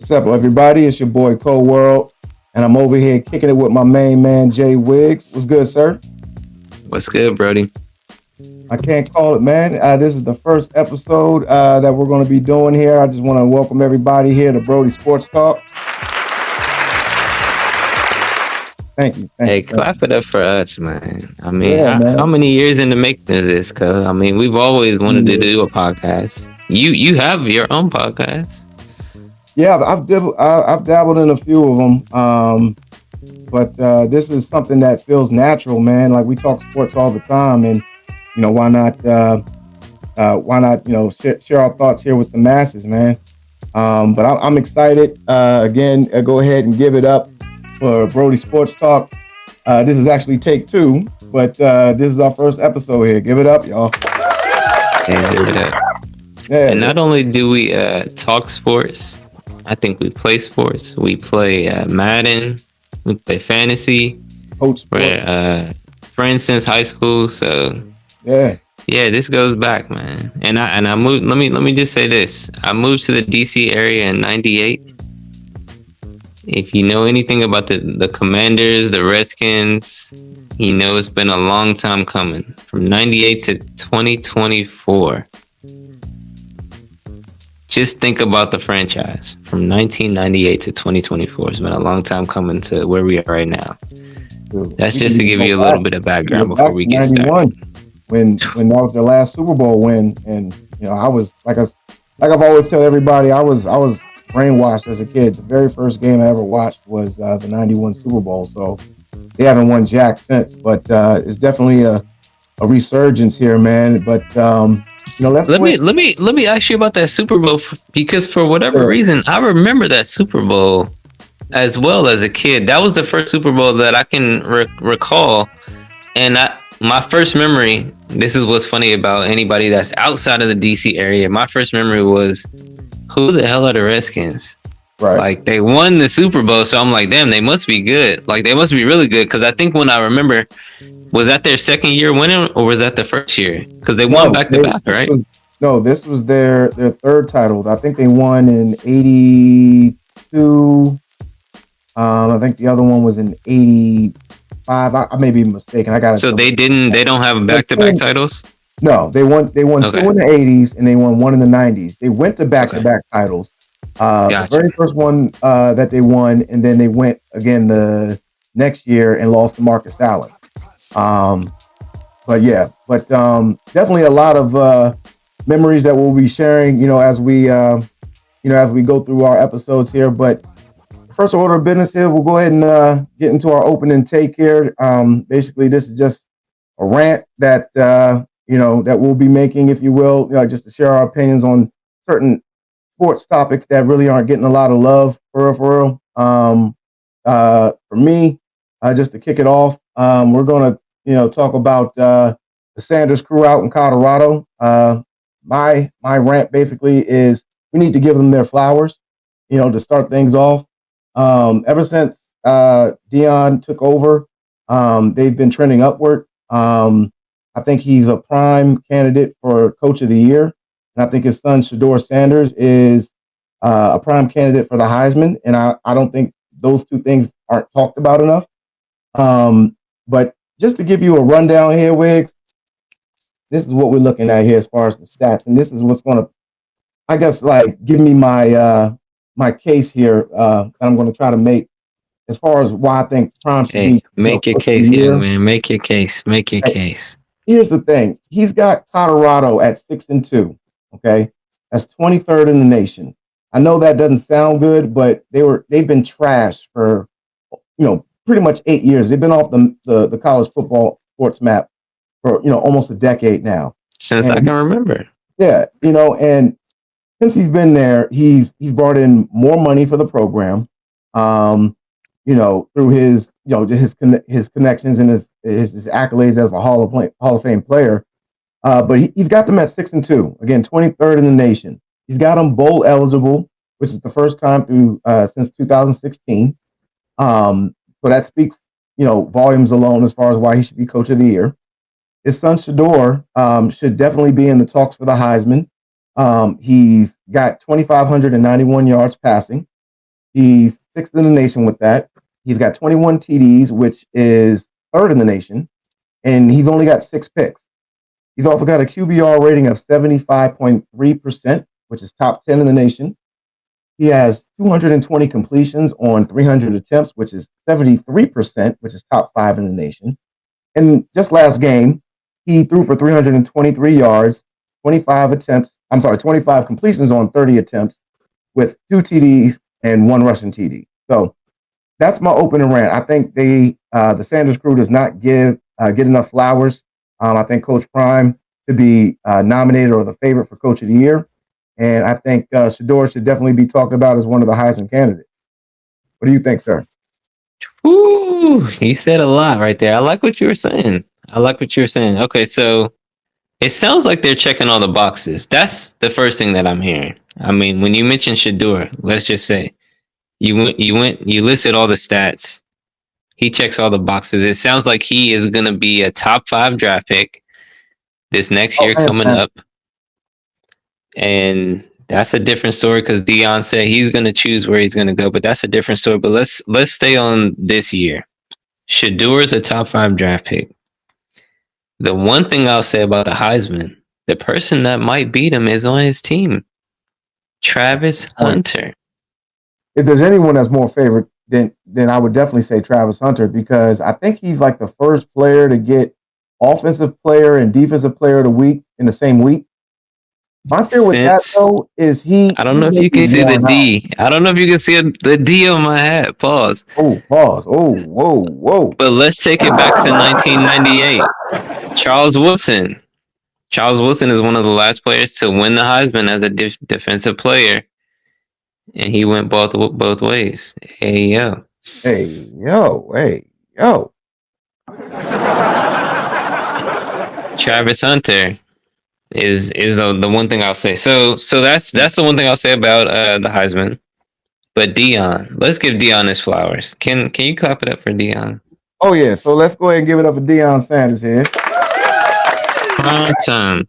What's up, everybody? It's your boy Cole World, and I'm over here kicking it with my main man J Wiggs. What's good, sir? What's good, Brodie? I can't call it, man. This is the first episode that we're going to be doing here. I just want to welcome everybody here to Brodie Sports Talk. Thank you. Hey, clap it up for us, man. I mean, Yeah, how man. many years in the making of this? Cause I mean, we've always wanted to do a podcast. You have your own podcast. Yeah, I've dabbled in a few of them, but this is something that feels natural, man. Like we talk sports all the time, and why not? Why not? Share our thoughts here with the masses, man. But I'm excited. Again, go ahead and give it up for Brodie Sports Talk. This is actually take two, but this is our first episode here. Give it up, y'all. Yeah. And not only do we talk sports, I think we play sports. We play Madden. We play fantasy. Coach, we're friends since high school, so yeah, this goes back, man. And I moved. Let me just say this. I moved to the DC area in '98. If you know anything about the Commanders, the Redskins, you know it's been a long time coming. From 98 to 2024. Just think about the franchise. From 1998 to 2024. It's been a long time coming to where we are right now. That's just to give you a little bit of background before we get started. When that was their last Super Bowl win, and I was like I've always told everybody, I was brainwashed as a kid. The very first game I ever watched was the '91 Super Bowl. So they haven't won jack since, but it's definitely a resurgence here, man. But let me ask you about that Super Bowl because for whatever reason I remember that Super Bowl as well as a kid. That was the first Super Bowl that I can recall, and my first memory. This is what's funny about anybody that's outside of the DC area. My first memory was, who the hell are the Redskins? Right. Like, they won the Super Bowl, so I'm like, damn, they must be good. Like, they must be really good. Because I think when I remember, was that their second year winning, or was that the first year? Because they won back to back, right? This was their third title. I think they won in '82. I think the other one was in '85. I may be mistaken. I got it. So they don't have back-to-back titles? No, they won two in the '80s and they won one in the '90s. They went to back-to-back titles. The very first one that they won, and then they went again the next year and lost to Marcus Allen. But definitely a lot of memories that we'll be sharing, as we go through our episodes here. But first order of business here, we'll go ahead and get into our opening take here. Basically, this is just a rant that that we'll be making, if you will, just to share our opinions on certain sports topics that really aren't getting a lot of love for real. For me, just to kick it off, we're gonna talk about the Sanders crew out in Colorado. My rant basically is we need to give them their flowers, to start things off. Ever since Dion took over, they've been trending upward. I think he's a prime candidate for Coach of the Year, and I think his son Shedeur Sanders is a prime candidate for the Heisman. And I don't think those two things aren't talked about enough. But just to give you a rundown here, Wiggs, this is what we're looking at here as far as the stats, and this is what's going to, I guess, like give me my my case here that I'm going to try to make as far as why I think prime should be. Make your case here, man. Make your case. Make your case. Here's the thing: he's got Colorado at 6-2. Okay, that's 23rd in the nation. I know that doesn't sound good, but they've been trashed for pretty much 8 years. They've been off the college football sports map for almost a decade now. Since I can remember. Yeah, and since he's been there, he's brought in more money for the program. Through his his connections and his accolades as a Hall of Fame player. But he's got them at 6-2. Again, 23rd in the nation. He's got them bowl eligible, which is the first time since 2016. So that speaks, volumes alone as far as why he should be Coach of the Year. His son Shedeur should definitely be in the talks for the Heisman. He's got 2,591 yards passing. He's sixth in the nation with that. He's got 21 TDs, which is third in the nation, and he's only got 6 picks. He's also got a QBR rating of 75.3%, which is top 10 in the nation. He has 220 completions on 300 attempts, which is 73%, which is top 5 in the nation. And just last game, he threw for 323 yards, 25 completions on 30 attempts with 2 TDs and 1 rushing TD. So that's my opening rant. I think the Sanders crew does not get enough flowers. I think Coach Prime should be nominated or the favorite for Coach of the Year. And I think Shedeur should definitely be talked about as one of the Heisman candidates. What do you think, sir? Ooh, you said a lot right there. I like what you were saying. Okay, so it sounds like they're checking all the boxes. That's the first thing that I'm hearing. I mean, when you mentioned Shedeur, let's just say you listed all the stats. He checks all the boxes. It sounds like he is going to be a top 5 draft pick this next year coming up. And that's a different story because Deion said he's going to choose where he's going to go, but that's a different story. But let's stay on this year. Shedeur is a top 5 draft pick. The one thing I'll say about the Heisman, the person that might beat him is on his team, Travis Hunter. If there's anyone that's more favorite, then I would definitely say Travis Hunter, because I think he's like the first player to get offensive player and defensive player of the week in the same week. My fear with that though is I don't know if you can see the D. I don't know if you can see the D on my hat. Pause. Oh, pause. Oh, whoa. But let's take it back to 1998. Charles Woodson. Charles Woodson is one of the last players to win the Heisman as a defensive player, and he went both ways. Hey yo. Travis Hunter is the one thing I'll say. So that's the one thing I'll say about the Heisman. But Deion, let's give Deion his flowers. Can you clap it up for Deion? Oh yeah, so let's go ahead and give it up for Deion Sanders here. Prime time.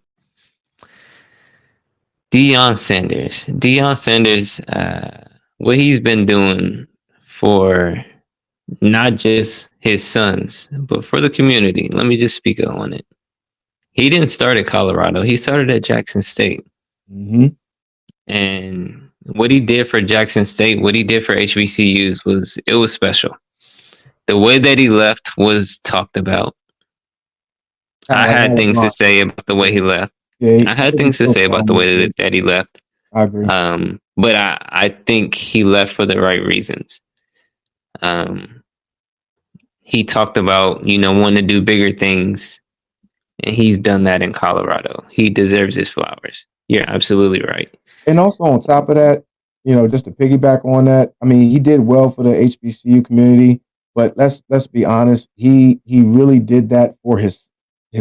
Deion Sanders, what he's been doing for not just his sons, but for the community. Let me just speak on it. He didn't start at Colorado. He started at Jackson State. Mm-hmm. And what he did for Jackson State, what he did for HBCUs was special. The way that he left was talked about. I had things to say about the way he left. I had things to say about the way that he left. I agree. But I think he left for the right reasons. He talked about, wanting to do bigger things. And he's done that in Colorado. He deserves his flowers. You're absolutely right. And also on top of that, just to piggyback on that, I mean, he did well for the HBCU community, but let's be honest, he really did that for his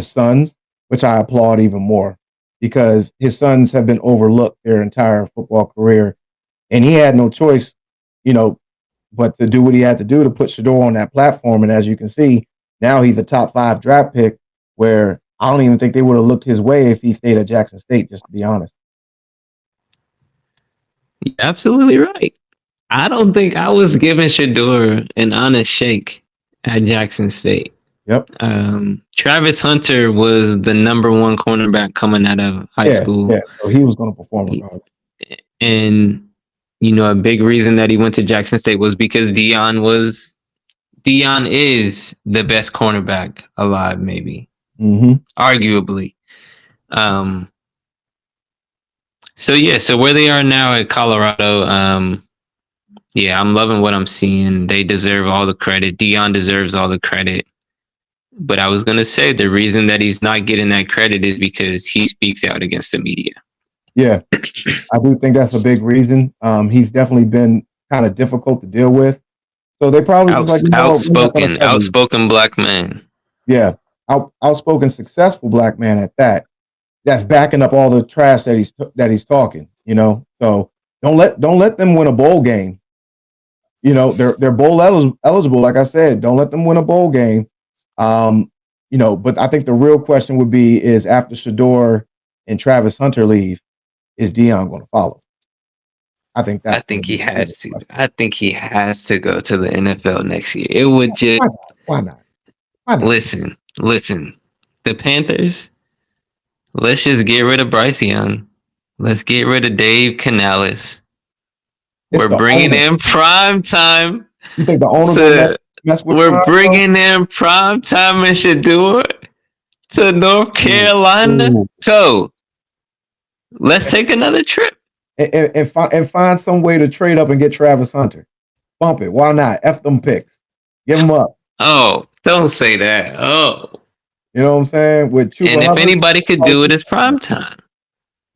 sons, which I applaud even more, because his sons have been overlooked their entire football career, and he had no choice, but to do what he had to do to put Shedeur on that platform. And as you can see, now he's a top 5 draft pick, where I don't even think they would have looked his way if he stayed at Jackson State, just to be honest. You're absolutely right. I don't think I was giving Shedeur an honest shake at Jackson State. Yep. Travis Hunter was the number 1 cornerback coming out of high school. Yeah, so he was going to perform regardless. And, a big reason that he went to Jackson State was because Deion is the best cornerback alive, maybe. Mm-hmm. Arguably. So where they are now at Colorado, I'm loving what I'm seeing. They deserve all the credit. Deion deserves all the credit. But I was going to say the reason that he's not getting that credit is because he speaks out against the media. Yeah, I do think that's a big reason. He's definitely been kind of difficult to deal with. So they probably outspoken black man. Yeah, outspoken, successful black man at that. That's backing up all the trash that he's talking. So don't let them win a bowl game. They're bowl eligible. Like I said, don't let them win a bowl game. But I think the real question would be is after Shedeur and Travis Hunter leave, is Deion going to follow? I think I that's think he has to. I think he has to go to the NFL next year. It would just why not? Why not? listen. The Panthers. Let's just get rid of Bryce Young. Let's get rid of Dave Canales. It's We're the bringing owner. in prime time. You think the owner gonna To mess with we're Prime though? bringing in prime time and Shador to North Ooh, Carolina. ooh. So let's take another trip. And find some way to trade up and get Travis Hunter. Bump it. Why not? F them picks. Give them up. Oh, don't say that. Oh, You know what I'm saying? With and Chuba if Hubbard, anybody could do it, it's prime time.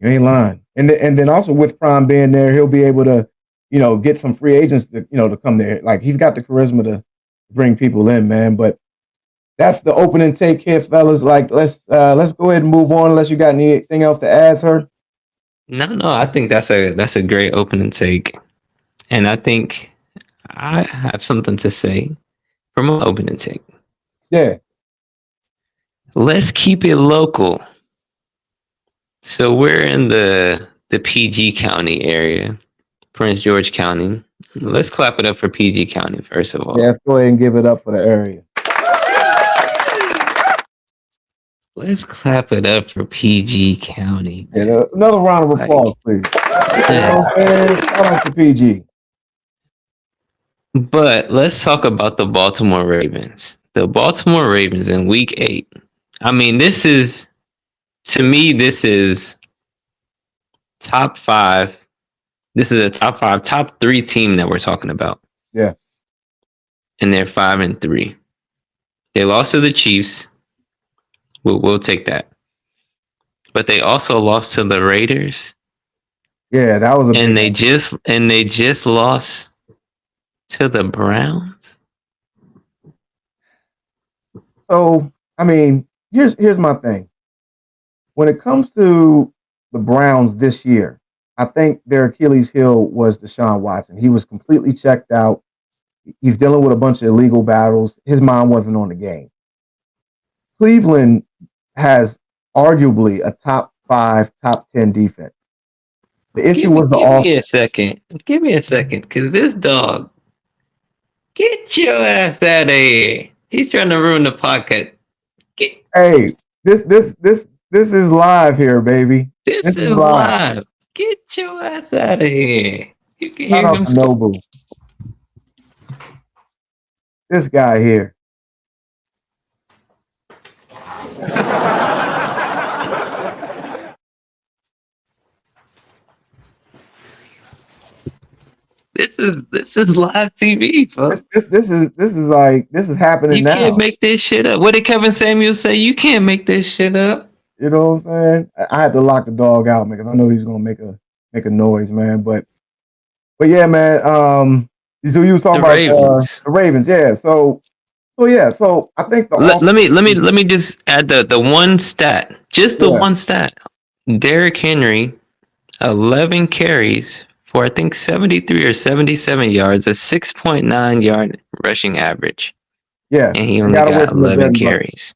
you ain't lying. And then also with Prime being there, he'll be able to, get some free agents to, to come there. Like he's got the charisma to bring people in, man. But that's the opening take here, fellas. Like let's go ahead and move on unless you got anything else to add, sir. No, I think that's a great opening take, and I think I have something to say from my opening take. Yeah. Let's keep it local. So we're in the PG County area, Prince George County. Let's clap it up for PG County first of all. Yeah, let's go ahead and give it up for the area. Let's clap it up for PG County. Yeah, another round of applause, please. You know what I'm saying? Shout out to PG. But let's talk about the Baltimore Ravens. The Baltimore Ravens in week 8. I mean, to me, this is top 5. This is a top 5, top 3 team that we're talking about. Yeah. And they're 5-3. They lost to the Chiefs. We'll take that. But they also lost to the Raiders. Yeah, that was a and big they just lost to the Browns. So, I mean, here's my thing. When it comes to the Browns this year, I think their Achilles heel was Deshaun Watson. He was completely checked out. He's dealing with a bunch of illegal battles. His mind wasn't on the game. Cleveland has arguably a top 5, top 10 defense. The issue was the offense. Give me a second, because this dog, get your ass out of here. He's trying to ruin the podcast. Hey, this is live here, baby. This is live. Get your ass out of here. You can hear him. Nobu. This guy here. This is live TV, folks. This is happening now. You can't make this shit up. What did Kevin Samuel say? You can't make this shit up. You know what I'm saying? I had to lock the dog out, man, because I know he's gonna make a noise, man. But yeah, man. So you was talking about the Ravens, yeah. So I think let me just add the one stat, just the one stat. Derrick Henry, 11 carries for I think 73 or 77 yards, a 6.9 yard rushing average. Yeah, and he only got 11 carries.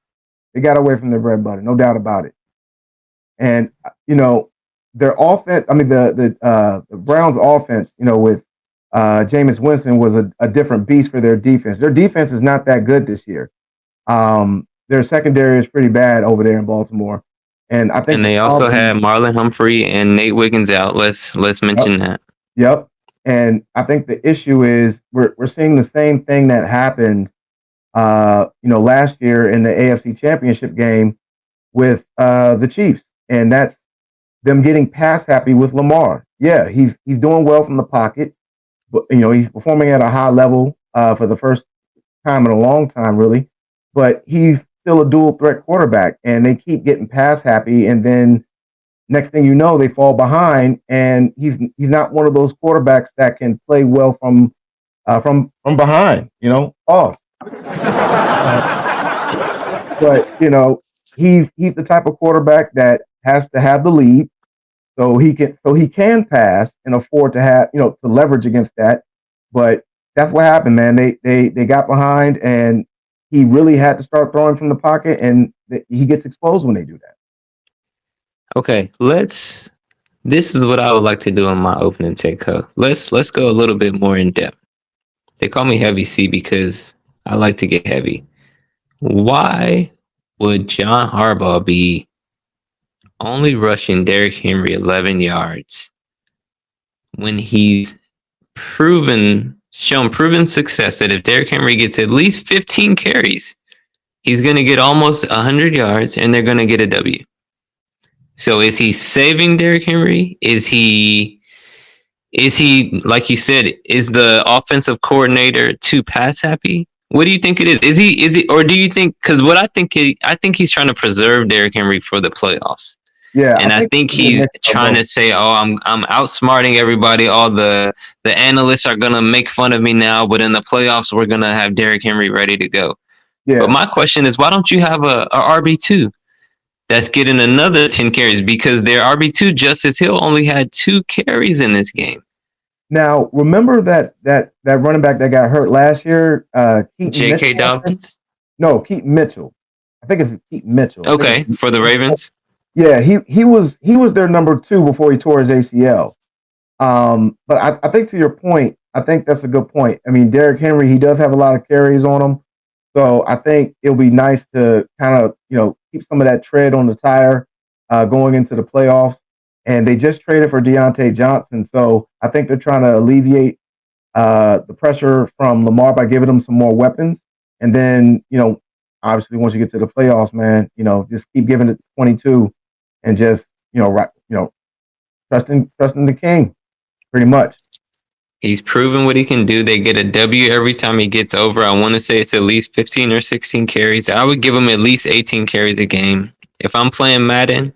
They got away from their bread and butter, no doubt about it. And their offense. I mean, the Browns' offense, with Jameis Winston was a different beast for their defense. Their defense is not that good this year. Their secondary is pretty bad over there in Baltimore. And I think they also had Marlon Humphrey and Nate Wiggins out. Let's mention that. Yep. And I think the issue is we're seeing the same thing that happened, last year in the AFC Championship game with the Chiefs, and that's them getting pass happy with Lamar. Yeah, he's doing well from the pocket, but he's performing at a high level for the first time in a long time, really. But he's still a dual threat quarterback, and they keep getting pass happy, and then next thing you know, they fall behind, and he's not one of those quarterbacks that can play well from behind. Off. But he's the type of quarterback that has to have the lead, so he can pass and afford to have to leverage against that. But that's what happened, man. They got behind, and he really had to start throwing from the pocket, and he gets exposed when they do that. Okay, let's This is what I would like to do in my opening take. Let's go a little bit more in depth. They call me Heavy C because I like to get heavy. Why would John Harbaugh be only rushing Derrick Henry 11 yards when he's shown proven success that if Derrick Henry gets at least 15 carries, he's going to get almost 100 yards and they're going to get a W. So is he saving Derrick Henry? Is he like you said, is the offensive coordinator too pass happy? What do you think it is? Is he or do you think, cuz what I think he's trying to preserve Derrick Henry for the playoffs. Yeah, And I think he's trying to say, "Oh, I'm outsmarting everybody. All the analysts are gonna make fun of me now, but in the playoffs, we're gonna have Derrick Henry ready to go." Yeah. But my question is, why don't you have a RB2 that's getting another 10 carries? Because their RB2, Justice Hill, only had 2 carries in this game. Now, remember that running back that got hurt last year, Keaton J.K. Mitchell? Dobbins? No, Keaton Mitchell. I think it's Keaton Mitchell. Okay, for the Ravens. Yeah, he was their number 2 before he tore his ACL. But I think to your point, I think that's a good point. I mean, Derrick Henry, he does have a lot of carries on him, so I think it'll be nice to kind of keep some of that tread on the tire going into the playoffs. And they just traded for Deontay Johnson, so I think they're trying to alleviate the pressure from Lamar by giving him some more weapons. And then obviously once you get to the playoffs, man, just keep giving it 22 and just trusting the king, pretty much. He's proven what he can do. They get a W every time he gets over. I want to say it's at least 15 or 16 carries. I would give him at least 18 carries a game. If I'm playing Madden,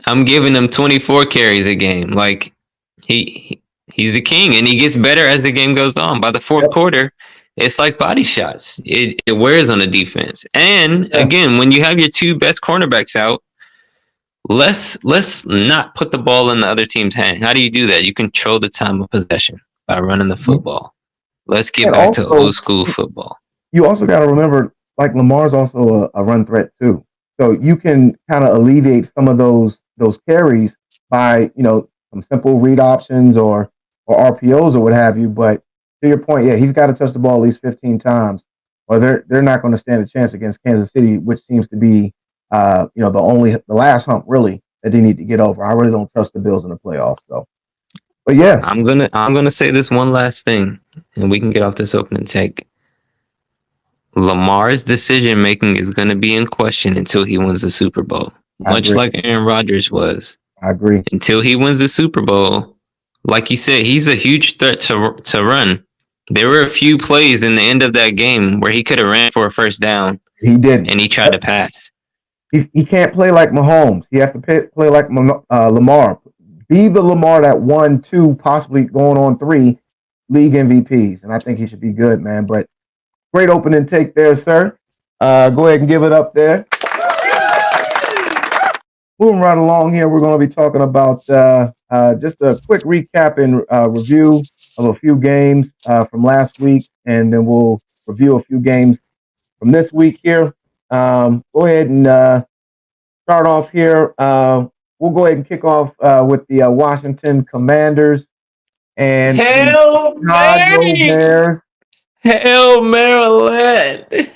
I'm giving him 24 carries a game. Like he's the king, and he gets better as the game goes on. By the fourth quarter, it's like body shots. It wears on the defense. And again, when you have your 2 best cornerbacks out, let's not put the ball in the other team's hand. How do you do that? You control the time of possession by running the football. Let's get back to old school football. You also got to remember, like, Lamar's also a run threat too. So you can kind of alleviate some of those carries by some simple read options or RPOs or what have you. But to your point, yeah, he's got to touch the ball at least 15 times, or they're not going to stand a chance against Kansas City, which seems to be the last hump really that they need to get over. I really don't trust the Bills in the playoffs. So, but yeah, I'm gonna say this one last thing, and we can get off this opening take. Lamar's decision making is going to be in question until he wins the Super Bowl, much like Aaron Rodgers was. I agree. Until he wins the Super Bowl, like you said, he's a huge threat to run. There were a few plays in the end of that game where he could have ran for a first down. He did, and he tried to pass. He can't play like Mahomes. He has to play like Lamar. Be the Lamar that won 2, possibly going on 3 league MVPs, and I think he should be good, man. But great opening take there, sir. Go ahead and give it up there. Moving right along here, we're going to be talking about just a quick recap and review of a few games from last week, and then we'll review a few games from this week here. Go ahead and start off here. We'll go ahead and kick off with the Washington Commanders and Hail Bears. Hail Maryland.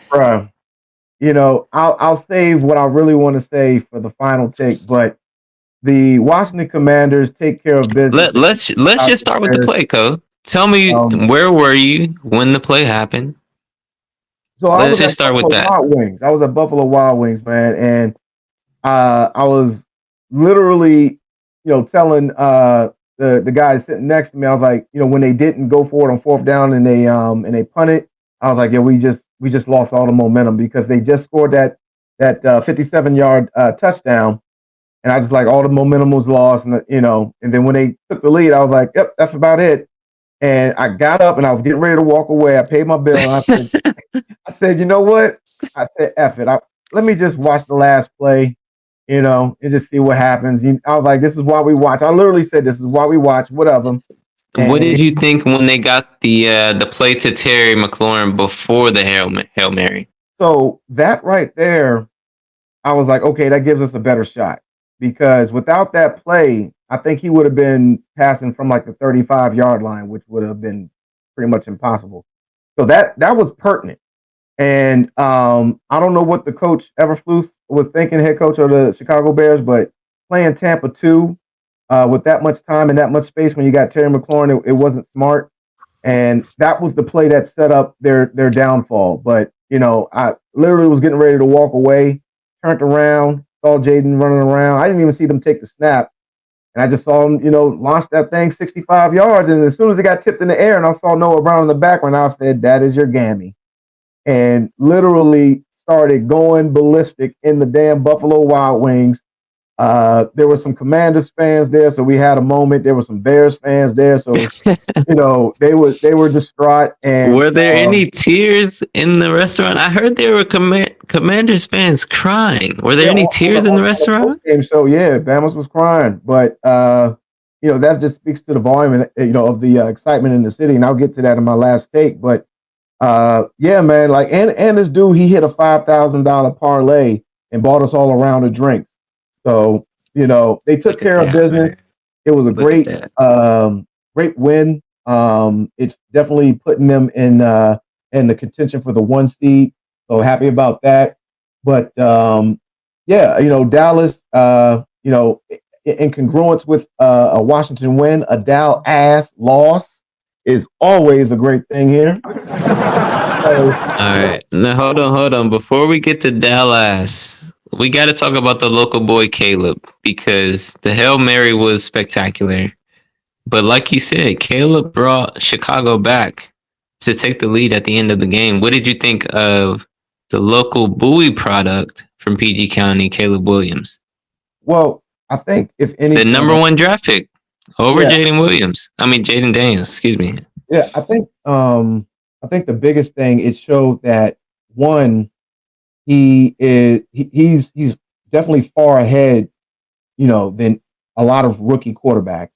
I'll save what I really want to say for the final take, but the Washington Commanders take care of business. Let's just start with the play, Code. Tell me, where were you when the play happened? So let's just start with that. Wild Wings. I was at Buffalo Wild Wings, man, and I was literally, telling the guy sitting next to me, I was like, when they didn't go for it on 4th down and they punted, I was like, yeah, we just lost all the momentum because they just scored that 57-yard touchdown, and I just like all the momentum was lost, and and then when they took the lead, I was like, yep, that's about it. And I got up and I was getting ready to walk away. I paid my bill. And I said, you know what? I said, F it. Let me just watch the last play, and just see what happens. I was like, this is why we watch. I literally said, this is why we watch. Whatever. And what did you think when they got the play to Terry McLaurin before the Hail Mary? So that right there, I was like, okay, that gives us a better shot. because without that play, I think he would have been passing from like the 35-yard line, which would have been pretty much impossible. So that was pertinent. And I don't know what the coach Everflus was thinking, head coach of the Chicago Bears, but playing Tampa 2 with that much time and that much space when you got Terry McLaurin, it wasn't smart. And that was the play that set up their downfall. But I literally was getting ready to walk away, turned around, saw Jaden running around. I didn't even see them take the snap, and I just saw him, launch that thing 65 yards. And as soon as it got tipped in the air, and I saw Noah Brown in the background, I said, "That is your gammy," and literally started going ballistic in the damn Buffalo Wild Wings. There were some Commanders fans there, so we had a moment. There were some Bears fans there, so they were distraught. And Were there any tears in the restaurant? I heard there were Commanders fans crying. Were there yeah, any on the, tears in the on the restaurant? post game show, yeah, Bama's was crying, but that just speaks to the volume and of the excitement in the city. And I'll get to that in my last take, but yeah, man, like and this dude, he hit a $5,000 parlay and bought us all around the drinks. So they took Look at care of that, business. man. It was a Look at great that. great win. It's definitely putting them in the contention for the 1 seed. So happy about that. But yeah, Dallas, in congruence with a Washington win, a Dallas loss is always a great thing here. So, All right. Now hold on. Before we get to Dallas, we got to talk about the local boy Caleb because the Hail Mary was spectacular. But like you said, Caleb brought Chicago back to take the lead at the end of the game. What did you think of the local Bowie product from PG County, Caleb Williams? well, I think if The anything, number one draft pick over yeah, Jaden Williams. I mean Jaden Daniels, excuse me. yeah, I think the biggest thing it showed that one he's definitely far ahead, than a lot of rookie quarterbacks,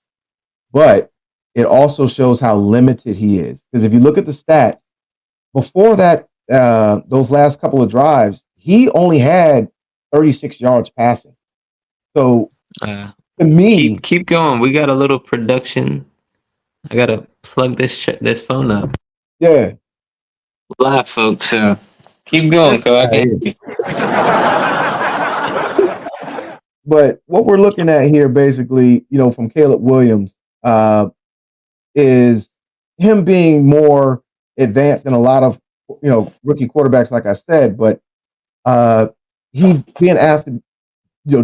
but it also shows how limited he is. Because if you look at the stats before that, those last couple of drives, he only had 36 yards passing. So Uh, to me, keep going. We got a little production. I gotta plug this phone up. yeah, Live, folks. So keep going, this so I guy can. here. But what we're looking at here, basically, from Caleb Williams, is him being more advanced than a lot of rookie quarterbacks, like I said. But he's being asked to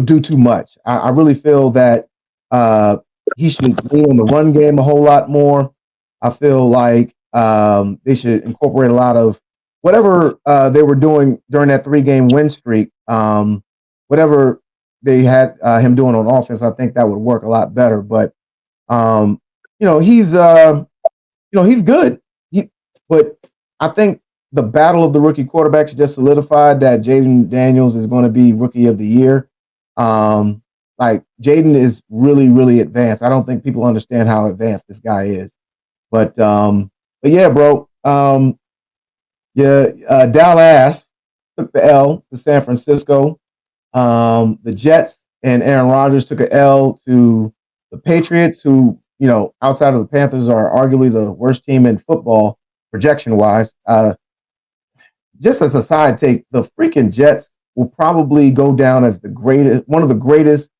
do too much. I really feel that he should lean on the run game a whole lot more. I feel like they should incorporate a lot of whatever they were doing during that 3-game win streak. Whatever they had him doing on offense, I think that would work a lot better. But he's he's good. But I think the battle of the rookie quarterbacks just solidified that Jaden Daniels is going to be rookie of the year. Like Jaden is really, really advanced. I don't think people understand how advanced this guy is. But yeah, bro. Yeah, Dallas took the L to San Francisco. The Jets and Aaron Rodgers took an L to the Patriots, who, outside of the Panthers, are arguably the worst team in football projection wise. Just as a side take, the freaking Jets will probably go down as one of the greatest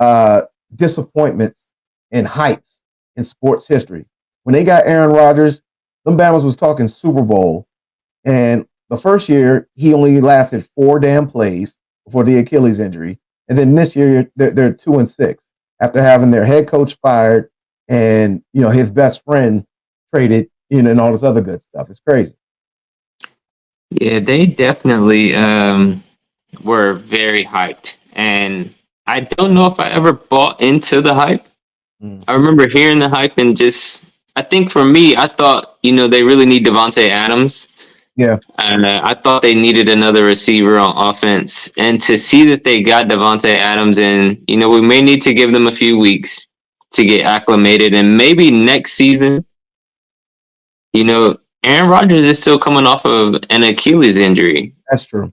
uh, disappointments and hypes in sports history. When they got Aaron Rodgers, them Bama's was talking Super Bowl, and the first year he only lasted 4 damn plays before the Achilles injury, and then this year they're 2-6 after having their head coach fired and his best friend traded, and all this other good stuff. It's crazy. Yeah, they definitely were very hyped, and I don't know if I ever bought into the hype. Mm. I remember hearing the hype and just, I think for me, I thought, they really need Devontae Adams. Yeah, And I thought they needed another receiver on offense. And to see that they got Devontae Adams in, we may need to give them a few weeks to get acclimated. And maybe next season, Aaron Rodgers is still coming off of an Achilles injury. that's true.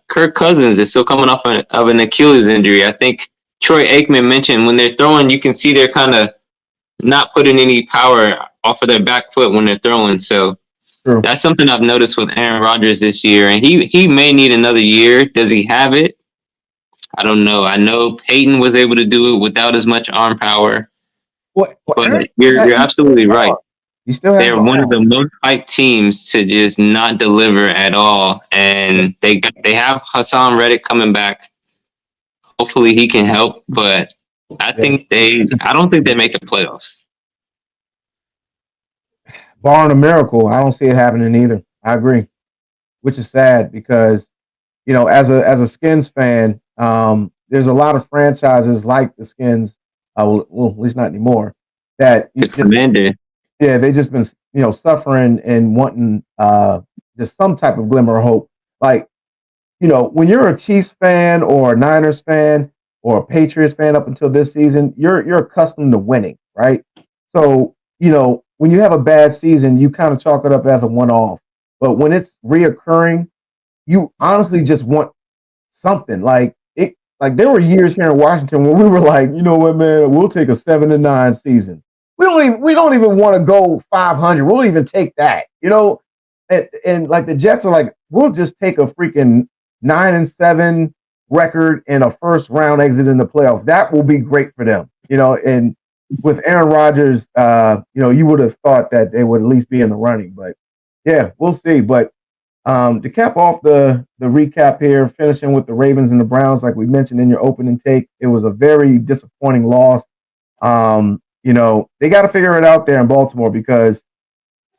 Kirk Cousins is still coming off of an Achilles injury. I think Troy Aikman mentioned when they're throwing, you can see they're kind of not putting any power off of their back foot when they're throwing. So True. that's something I've noticed with Aaron Rodgers this year. And he may need another year. Does he have it? I don't know. I know Peyton was able to do it without as much arm power, Well, but Aaron, you're he still has absolutely right. Ball. He still has They're one of Ball. the most hyped teams to just not deliver at all, and they have Hassan Reddick coming back. Hopefully, he can help, but Yeah, I don't think they make the playoffs. barring a miracle, I don't see it happening either. I agree, which is sad because as a Skins fan, there's a lot of franchises like the Skins. Well, at least not anymore. That you The just Commander, yeah, they just been suffering and wanting just some type of glimmer of hope. Like when you're a Chiefs fan or a Niners fan or a Patriots fan up until this season, you're accustomed to winning, right? So, when you have a bad season, you kind of chalk it up as a one-off. But when it's reoccurring, you honestly just want something. Like there were years here in Washington where we were like, you know what, man, we'll take a 7-9 season. We don't even want to go 500. We'll even take that, and like the Jets are like, we'll just take a freaking 9-7 record and a first round exit in the playoffs. That will be great for them, and with Aaron Rodgers, you would have thought that they would at least be in the running, but yeah, we'll see. But to cap off the recap here, finishing with the Ravens and the Browns, like we mentioned in your opening take, it was a very disappointing loss. They got to figure it out there in Baltimore because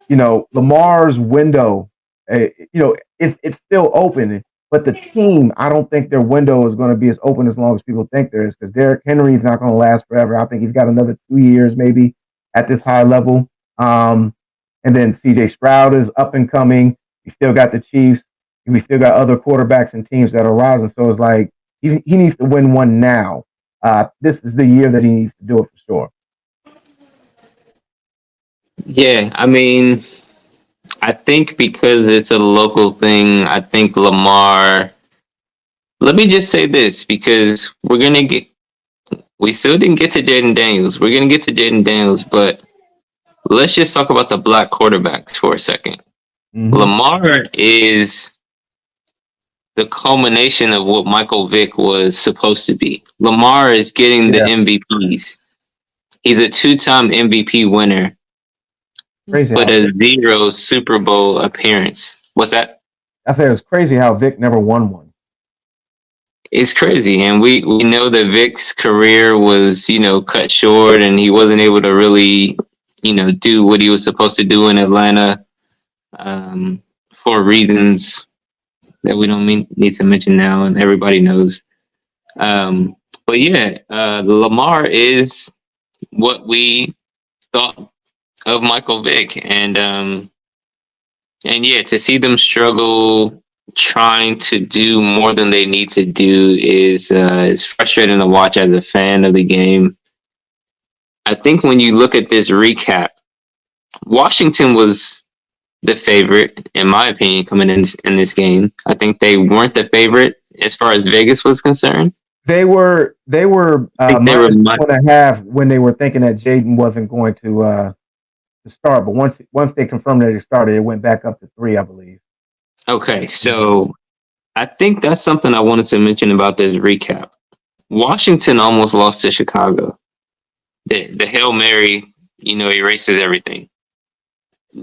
Lamar's window, it's still open, but the team, I don't think their window is going to be as open as long as people think there is because Derrick Henry is not going to last forever. I think he's got another 2 years maybe at this high level. And then CJ Stroud is up and coming. We still got the Chiefs. And we still got other quarterbacks and teams that are rising. So it's like he needs to win one now. This is the year that he needs to do it for sure. yeah. I mean, I think because it's a local thing, I think Lamar. Let me just say this because we still didn't get to Jaden Daniels. We're gonna get to Jaden Daniels, but let's just talk about the black quarterbacks for a second. Mm-hmm. Lamar is the culmination of what Michael Vick was supposed to be. Lamar is getting the Yeah, MVPs. He's a two-time MVP winner, crazy but how a zero Super Bowl appearance. What's that? I say it's crazy how Vic never won one. It's crazy, and we know that Vic's career was cut short, and he wasn't able to really do what he was supposed to do in Atlanta for reasons that we don't need to mention now, and everybody knows. But yeah, Lamar is what we thought of Michael Vick, and yeah, to see them struggle trying to do more than they need to do is frustrating to watch as a fan of the game. I think when you look at this recap, Washington was the favorite, in my opinion, coming in this game. I think they weren't the favorite as far as Vegas was concerned. They were I think they were minus 2.5 when they were thinking that Jaden wasn't going to start, but once they confirmed that he started, it went back up to 3, I believe. okay. So I think that's something I wanted to mention about this recap. Washington almost lost to Chicago. The Hail Mary, erases everything.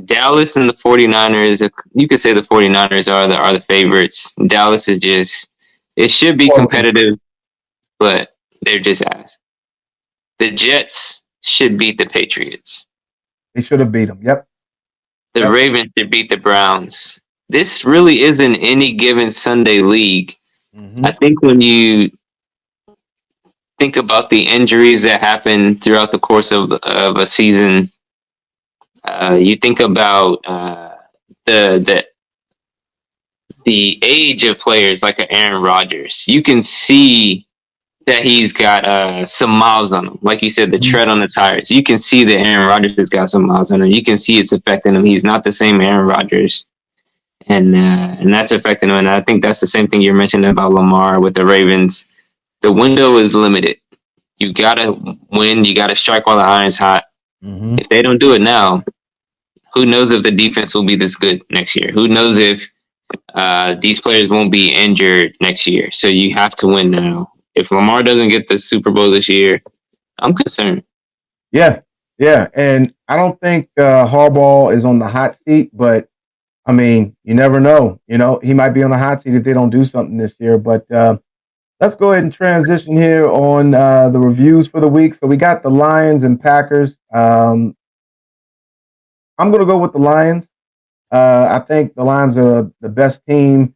Dallas and the 49ers, you could say the 49ers are the favorites. Dallas is just, it should be competitive, but they're just ass. The Jets should beat the Patriots. They should have beat them. Yep. The Ravens should beat the Browns. This really isn't any given Sunday league. Mm-hmm. I think when you think about the injuries that happen throughout the course of a season, you think about the age of players like Aaron Rodgers. You can see that he's got some miles on him. Like you said, the tread on the tires. You can see that Aaron Rodgers has got some miles on him. You can see it's affecting him. He's not the same Aaron Rodgers. and that's affecting him. And I think that's the same thing you're mentioning about Lamar with the Ravens. The window is limited. You gotta win. You gotta strike while the iron's hot. Mm-hmm. If they don't do it now, who knows if the defense will be this good next year? Who knows if these players won't be injured next year? So you have to win now. If Lamar doesn't get the Super Bowl this year, I'm concerned. Yeah, and I don't think Harbaugh is on the hot seat, but I mean, you never know. You know, he might be on the hot seat if they don't do something this year. But let's go ahead and transition here on the reviews for the week. So we got the Lions and Packers. I'm going to go with the Lions. I think the Lions are the best team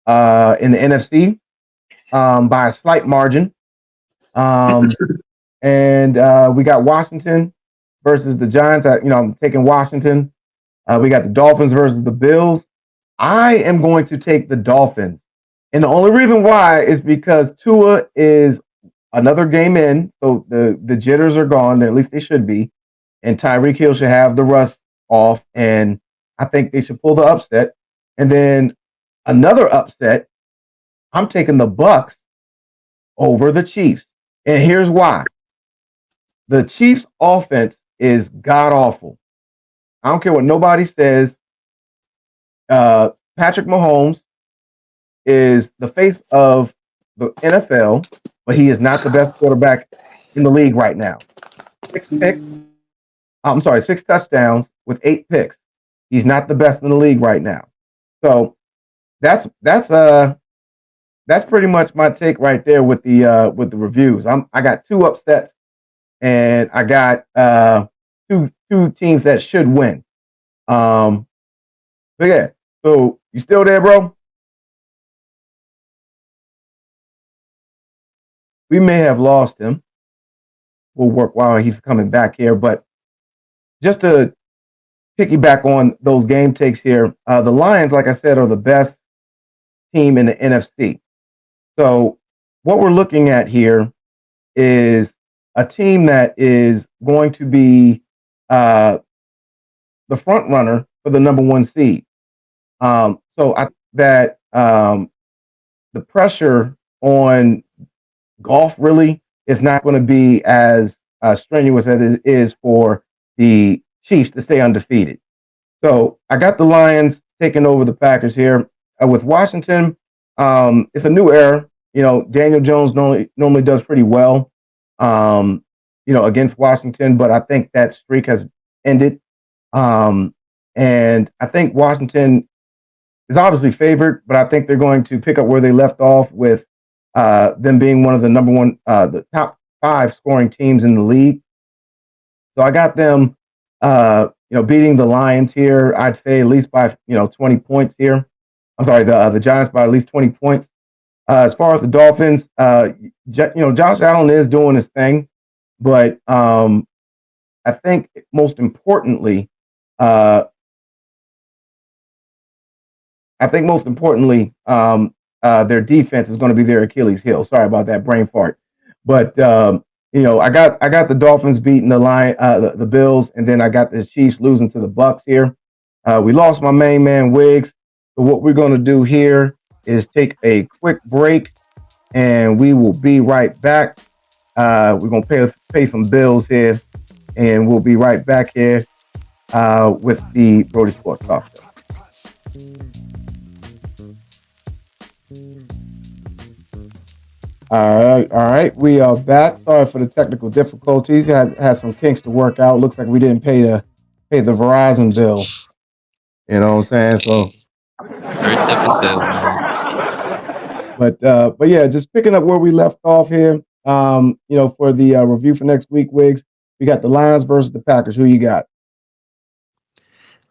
in the NFC by a slight margin. And we got Washington versus the Giants. I'm taking Washington. We got the Dolphins versus the Bills. I am going to take the Dolphins. And the only reason why is because Tua is another game in. So the jitters are gone. At least they should be. And Tyreek Hill should have the rust off. And I think they should pull the upset. And then another upset, I'm taking the Bucks over the Chiefs. And here's why. The Chiefs' offense is god awful. I don't care what nobody says. Patrick Mahomes is the face of the NFL, but he is not the best quarterback in the league right now. 6 touchdowns with 8 picks. He's not the best in the league right now. So that's pretty much my take right there with the reviews. I got 2 upsets, and I got two teams that should win. But yeah, so you still there, bro? We may have lost him. We'll work while he's coming back here. But just to piggyback on those game takes here, the Lions, like I said, are the best team in the NFC. So what we're looking at here is a team that is going to be the front runner for the number 1 seed. So I that the pressure on golf really is not going to be as strenuous as it is for the Chiefs to stay undefeated. So I got the Lions taking over the Packers here. With Washington, it's a new era. You know, Daniel Jones normally does pretty well, against Washington, but I think that streak has ended. And I think Washington is obviously favored, but I think they're going to pick up where they left off with them being one of the the top 5 scoring teams in the league. So I got them, beating the Lions here. I'd say at least by 20 points here. I'm sorry, the Giants by at least 20 points. As far as the Dolphins, Josh Allen is doing his thing, but I think most importantly, their defense is going to be their Achilles heel. Sorry about that brain fart, but I got the Dolphins beating the Bills, and then I got the Chiefs losing to the Bucks here. We lost my main man Wiggs, so what we're going to do here is take a quick break, and we will be right back. We're going to pay some bills here, and we'll be right back here with the Brodie Sports Talk Show. All right. We are back. Sorry for the technical difficulties. Had some kinks to work out. Looks like we didn't pay the Verizon bill. You know what I'm saying? So First episode, man. But yeah, just picking up where we left off here. For the review for next week, Wiggs, we got the Lions versus the Packers. Who you got?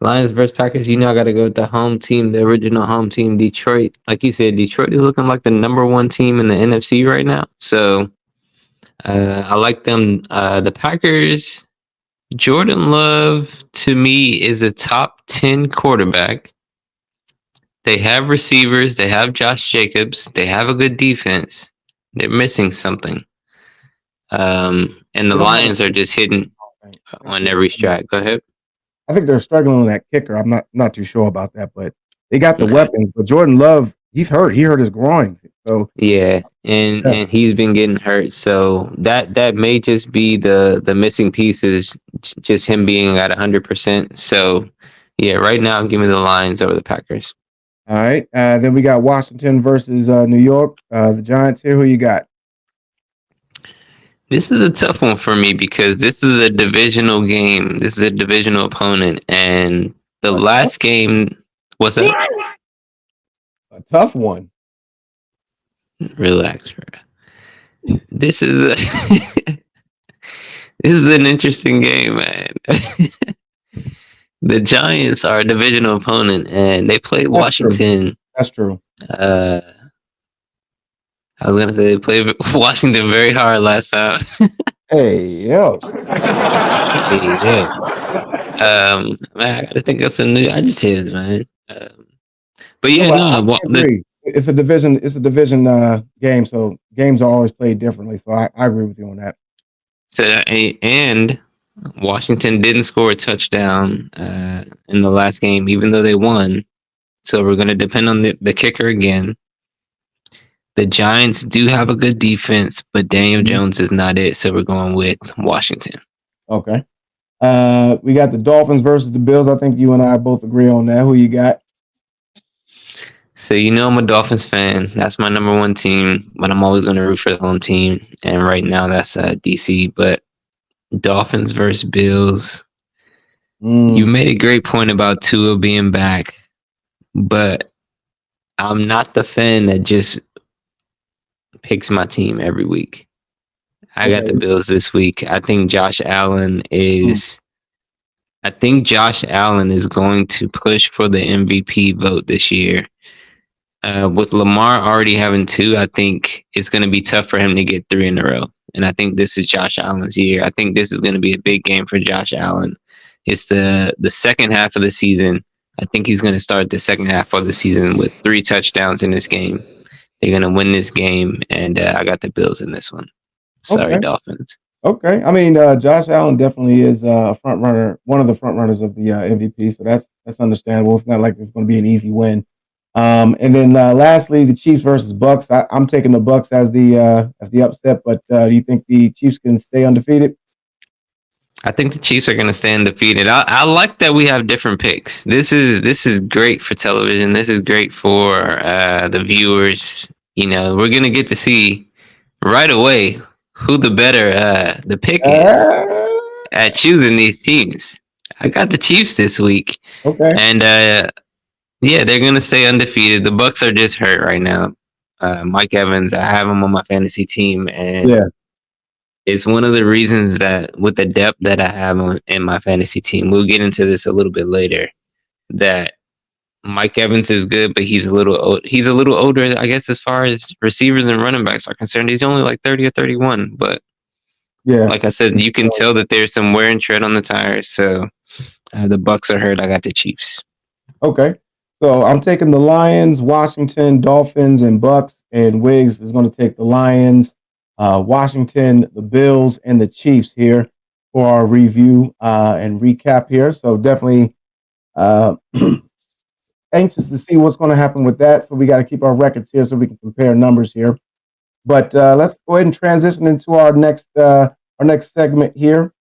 Lions versus Packers. I got to go with the home team, the original home team, Detroit. Like you said, Detroit is looking like the number 1 team in the NFC right now. So I like them. The Packers, Jordan Love, to me, is a top 10 quarterback. They have receivers. They have Josh Jacobs. They have a good defense. They're missing something. And the Lions are just hitting on every strike. Go ahead. I think they're struggling on that kicker. I'm not too sure about that, but they got the weapons, but Jordan Love, he's hurt. He hurt his groin. So Yeah, and he's been getting hurt, so that may just be the missing piece is just him being at 100%. So yeah, right now, give me the Lions over the Packers. all right. Then we got Washington versus New York. The Giants here. Who you got? This is a tough one for me because this is a divisional game. This is a divisional opponent, and the last game was a tough one. Relax, bro. This is a this is an interesting game, man. The Giants are a divisional opponent, and they played Washington. That's true. I was gonna say they played Washington very hard last time. Hey yo. Man, I gotta think of some new adjectives, man. But yeah, I agree. It's a division game, so games are always played differently. So I agree with you on that. So and Washington didn't score a touchdown in the last game, even though they won. So we're gonna depend on the kicker again. The Giants do have a good defense, but Daniel Jones is not it. So we're going with Washington. Okay. We got the Dolphins versus the Bills. I think you and I both agree on that. Who you got? So I'm a Dolphins fan. That's my number one team, but I'm always going to root for the home team. And right now that's DC. But Dolphins versus Bills. You made a great point about Tua being back, but I'm not the fan that just picks my team every week. I got the Bills this week. I think Josh Allen is. I think Josh Allen is going to push for the MVP vote this year. With Lamar already having 2, I think it's going to be tough for him to get 3 in a row. And I think this is Josh Allen's year. I think this is going to be a big game for Josh Allen. It's the second half of the season. I think he's going to start the second half of the season with 3 touchdowns in this game. They're going to win this game, and I got the Bills in this one. Sorry, Dolphins. Okay. I mean, Josh Allen definitely is a front runner, one of the front runners of the MVP. So that's understandable. It's not like it's going to be an easy win. And then lastly, the Chiefs versus Bucks. I'm taking the Bucks as the upset, but do you think the Chiefs can stay undefeated? I think the Chiefs are going to stay undefeated. I like that we have different picks. This is great for television. This is great for the viewers. We're going to get to see right away who the better the pick is at choosing these teams. I got the Chiefs this week. Okay. And yeah, they're gonna stay undefeated. The Bucks are just hurt right now. Mike Evans, I have him on my fantasy team, and it's one of the reasons that with the depth that I have in my fantasy team, we'll get into this a little bit later. That Mike Evans is good, but he's a little older, I guess, as far as receivers and running backs are concerned. He's only like 30 or 31, but like I said, you can tell that there's some wear and tread on the tires. So the Bucks are hurt. I got the Chiefs. Okay. So I'm taking the Lions, Washington, Dolphins, and Bucks, and Wiggs is going to take the Lions, Washington, the Bills, and the Chiefs here for our review and recap here. So definitely anxious to see what's going to happen with that. So we got to keep our records here so we can compare numbers here. But let's go ahead and transition into our next segment here.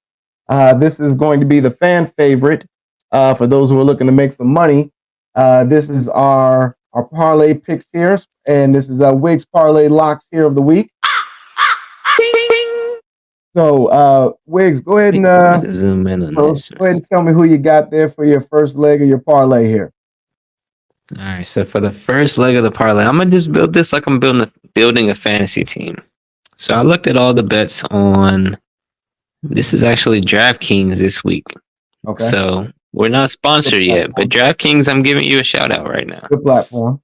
This is going to be the fan favorite for those who are looking to make some money. This is our parlay picks here, and this is Wiggs parlay locks here of the week. So, Wiggs, go ahead and zoom in on this. Go ahead and tell me who you got there for your first leg of your parlay here. All right, so for the first leg of the parlay, I'm gonna just build this like I'm building a fantasy team. So I looked at all the bets on. This is actually DraftKings this week. Okay. So we're not sponsored yet, but DraftKings, I'm giving you a shout out right now. Good platform.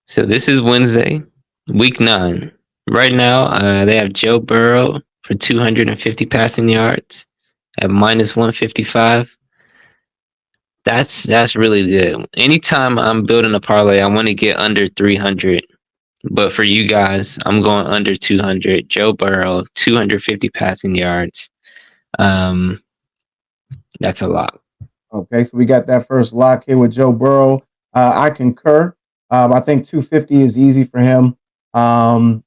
So this is Wednesday, week 9. Right now, they have Joe Burrow for 250 passing yards at minus 155. That's really good. Anytime I'm building a parlay, I want to get under 300. But for you guys, I'm going under 200. Joe Burrow, 250 passing yards. That's a lot. Okay, so we got that first lock here with Joe Burrow. I concur. I think 250 is easy for him. Yeah,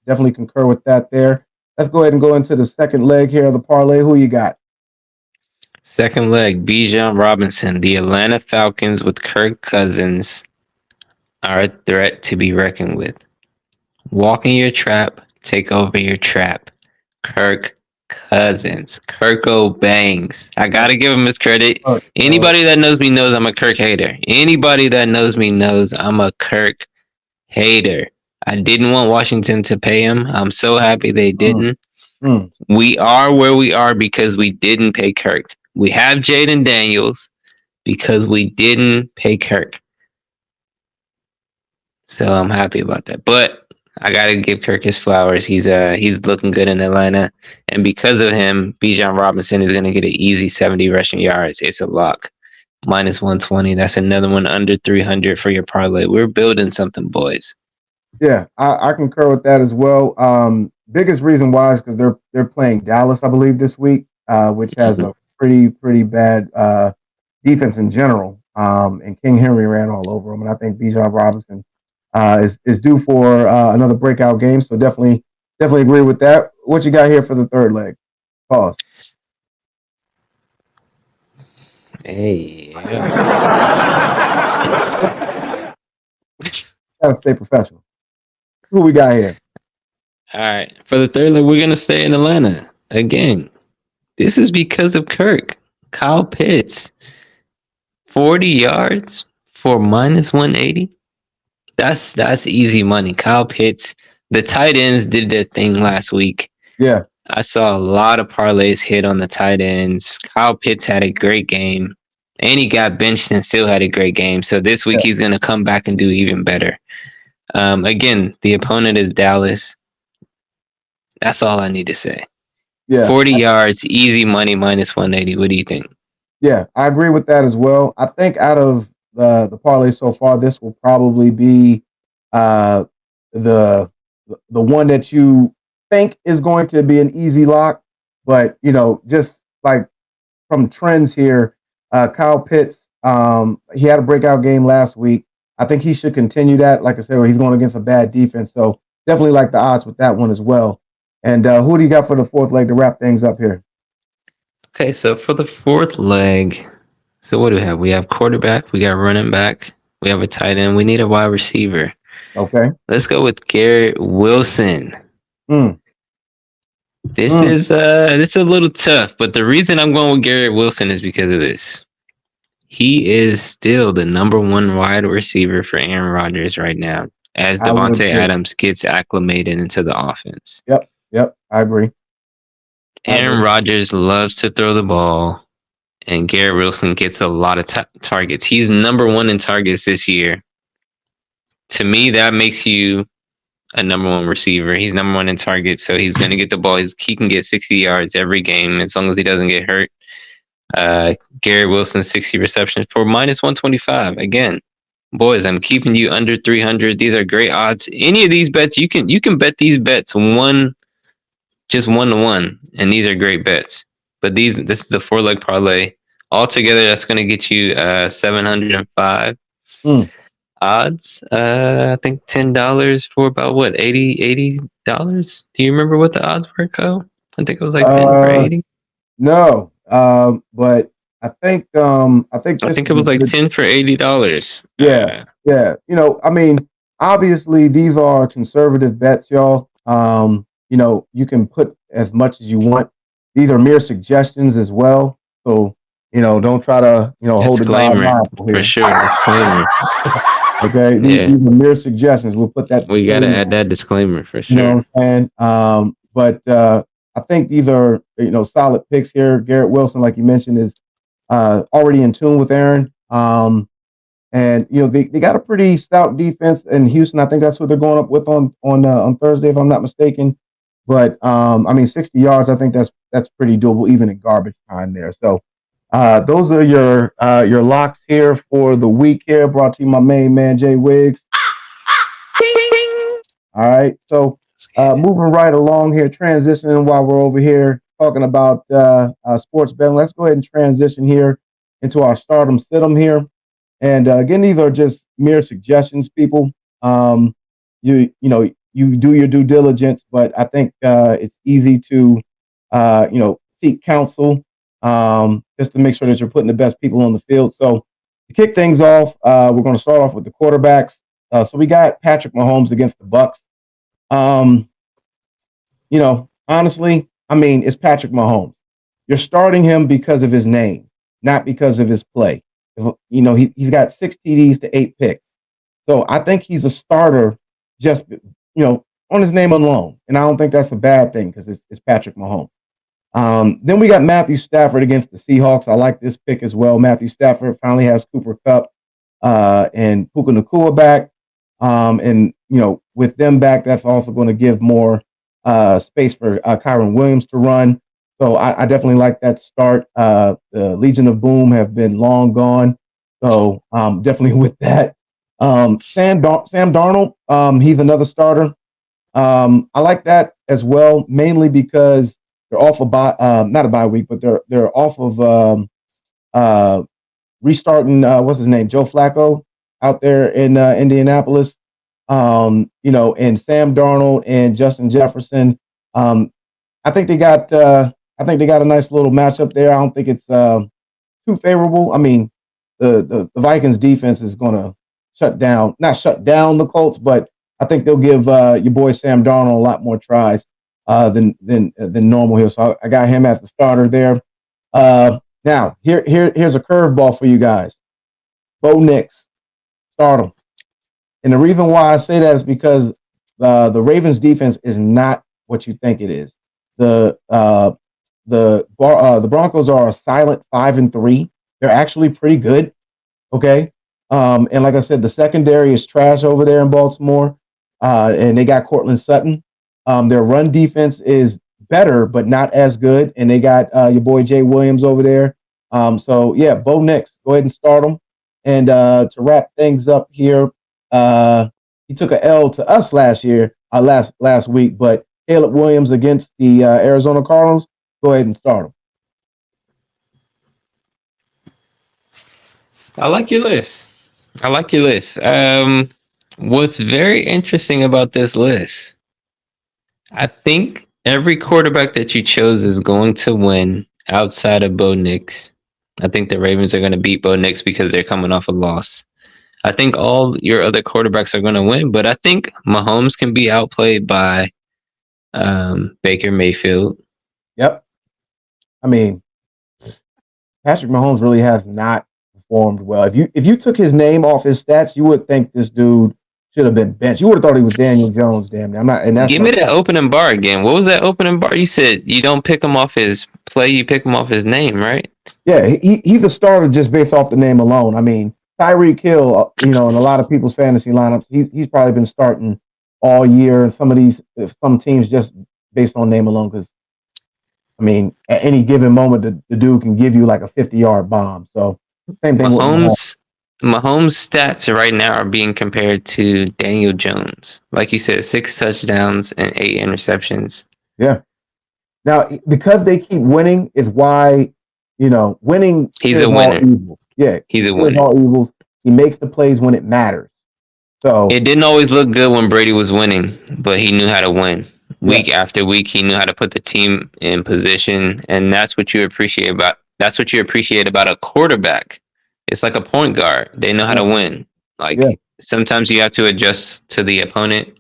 definitely concur with that there. Let's go ahead and go into the second leg here of the parlay. Who you got? Second leg, Bijan Robinson. The Atlanta Falcons with Kirk Cousins are a threat to be reckoned with. Walk in your trap, take over your trap. Kirk Cousins. Kirko Bangs. I gotta give him his credit. Anybody that knows me knows I'm a Kirk hater. Anybody that knows me knows I'm a Kirk hater. I didn't want Washington to pay him. I'm so happy they didn't. We are where we are because we didn't pay Kirk. We have Jaden Daniels because we didn't pay Kirk. So I'm happy about that. But I gotta give Kirk his flowers. He's looking good in Atlanta, and because of him, Bijan Robinson is gonna get an easy 70 rushing yards. It's a lock. Minus 120. That's another one under 300 for your parlay. We're building something, boys. Yeah, I concur with that as well. Biggest reason why is because they're playing Dallas, I believe, this week, which has a pretty bad defense in general. And King Henry ran all over him, and I think Bijan Robinson is due for another breakout game. So definitely agree with that. What you got here for the third leg? Pause. Hey, Gotta stay professional. Who we got here? All right, for the third leg, we're gonna stay in Atlanta again. This is because of Kirk. Kyle Pitts, 40 yards for minus 180. That's easy money. Kyle Pitts. The tight ends did their thing last week. Yeah. I saw a lot of parlays hit on the tight ends. Kyle Pitts had a great game, and he got benched and still had a great game. So this week he's going to come back and do even better. Again, the opponent is Dallas. That's all I need to say. Yeah. 40 yards, easy money, minus 180. What do you think? Yeah, I agree with that as well. I think out of the parlay so far, this will probably be the one that you think is going to be an easy lock. But just like from trends here, Kyle Pitts, he had a breakout game last week. I think he should continue that. Like I said, he's going against a bad defense, so definitely like the odds with that one as well. And who do you got for the fourth leg to wrap things up here? Okay, so for the fourth leg, so what do we have? We have quarterback, we got running back, we have a tight end, we need a wide receiver. Okay. Let's go with Garrett Wilson. This is a little tough, but the reason I'm going with Garrett Wilson is because of this. He is still the number one wide receiver for Aaron Rodgers right now, as Devontae Adams gets acclimated into the offense. Yep, I agree. Aaron Rodgers loves to throw the ball, and Garrett Wilson gets a lot of targets. He's number one in targets this year. To me, that makes you a number one receiver. He's number one in targets, so he's going to get the ball. He can get 60 yards every game as long as he doesn't get hurt. Garrett Wilson, 60 receptions for minus 125. Again, boys, I'm keeping you under 300. These are great odds. Any of these bets, you can bet these bets just 1-1, and these are great bets. But this is a 4-leg parlay. Altogether, that's going to get you 705 odds. I think $10 for about what, $80? Do you remember what the odds were, Kyle? I think it was like 10 for 80. No, but I think it was like 10 for $80. Yeah. I mean, obviously these are conservative bets, y'all. You can put as much as you want. These are mere suggestions as well. So, don't try to, hold it down for sure. Disclaimer. Okay. These are mere suggestions. We'll put that. We got to add that disclaimer for sure. You know what I'm saying? But I think these are, solid picks here. Garrett Wilson, like you mentioned, is already in tune with Aaron. And they got a pretty stout defense in Houston. I think that's what they're going up with on Thursday, if I'm not mistaken. But 60 yards, I think that's pretty doable even in garbage time there. So those are your locks here for the week here, brought to you my main man J Wiggs. All right, so moving right along here, transitioning while we're over here talking about sports betting. Let's go ahead and transition here into our stardom sit 'em here. And again, these are just mere suggestions, people. You do your due diligence, but I think it's easy to seek counsel just to make sure that you're putting the best people on the field. So to kick things off, we're going to start off with the quarterbacks. So we got Patrick Mahomes against the Bucks. Um, honestly, I mean, it's Patrick Mahomes. You're starting him because of his name, not because of his play. He's got 6 TDs to 8 picks. So I think he's a starter just, on his name alone. And I don't think that's a bad thing because it's Patrick Mahomes. Then we got Matthew Stafford against the Seahawks. I like this pick as well. Matthew Stafford finally has Cooper Kupp and Puka Nacua back. And, with them back, that's also going to give more space for Kyron Williams to run. So I definitely like that start. The Legion of Boom have been long gone. So definitely with that. Sam Darnold, he's another starter. I like that as well, mainly because they're off of not a bye week, but they're off of restarting. What's his name? Joe Flacco out there in Indianapolis. And Sam Darnold and Justin Jefferson. I think they got a nice little matchup there. I don't think it's too favorable. I mean, the Vikings defense is going to not shut down the Colts, but I think they'll give your boy Sam Darnold a lot more tries than normal here. So I got him as the starter there. Now here's a curveball for you guys. Bo Nix, start him. And the reason why I say that is because the Ravens defense is not what you think it is. The Broncos are a silent 5-3. They're actually pretty good. Okay. And like I said, the secondary is trash over there in Baltimore. And they got Cortland Sutton. Their run defense is better, but not as good. And they got your boy Jay Williams over there. So yeah, Bo Nix, go ahead and start them. And to wrap things up here, he took an L to us last week, but Caleb Williams against the Arizona Cardinals, go ahead and start him. I like your list. What's very interesting about this list, I think every quarterback that you chose is going to win outside of Bo Nix. I think the Ravens are going to beat Bo Nix because they're coming off a loss. I think all your other quarterbacks are going to win, but I think Mahomes can be outplayed by Baker Mayfield. Yep. I mean, Patrick Mahomes really has not performed well. If you took his name off his stats, you would think this dude should have been benched. You would have thought he was Daniel Jones, damn it. I'm not. And that's Give me that opening bar again. What was that opening bar? You said you don't pick him off his play, you pick him off his name, right? Yeah, he's a starter just based off the name alone. I mean, Tyreek Hill, in a lot of people's fantasy lineups, he's probably been starting all year, and some teams just based on name alone. Because I mean, at any given moment, the dude can give you like a 50-yard bomb. So same thing with Mahomes. Mahomes' stats right now are being compared to Daniel Jones. Like you said, 6 touchdowns and 8 interceptions. Yeah. Now, because they keep winning, is why winning. He's a winner. Evil. Yeah, he's a winner. All evils. He makes the plays when it matters. So it didn't always look good when Brady was winning, but he knew how to win. Week after week, he knew how to put the team in position, and that's what you appreciate about. That's what you appreciate about a quarterback. It's like a point guard. They know how to win. Sometimes you have to adjust to the opponent.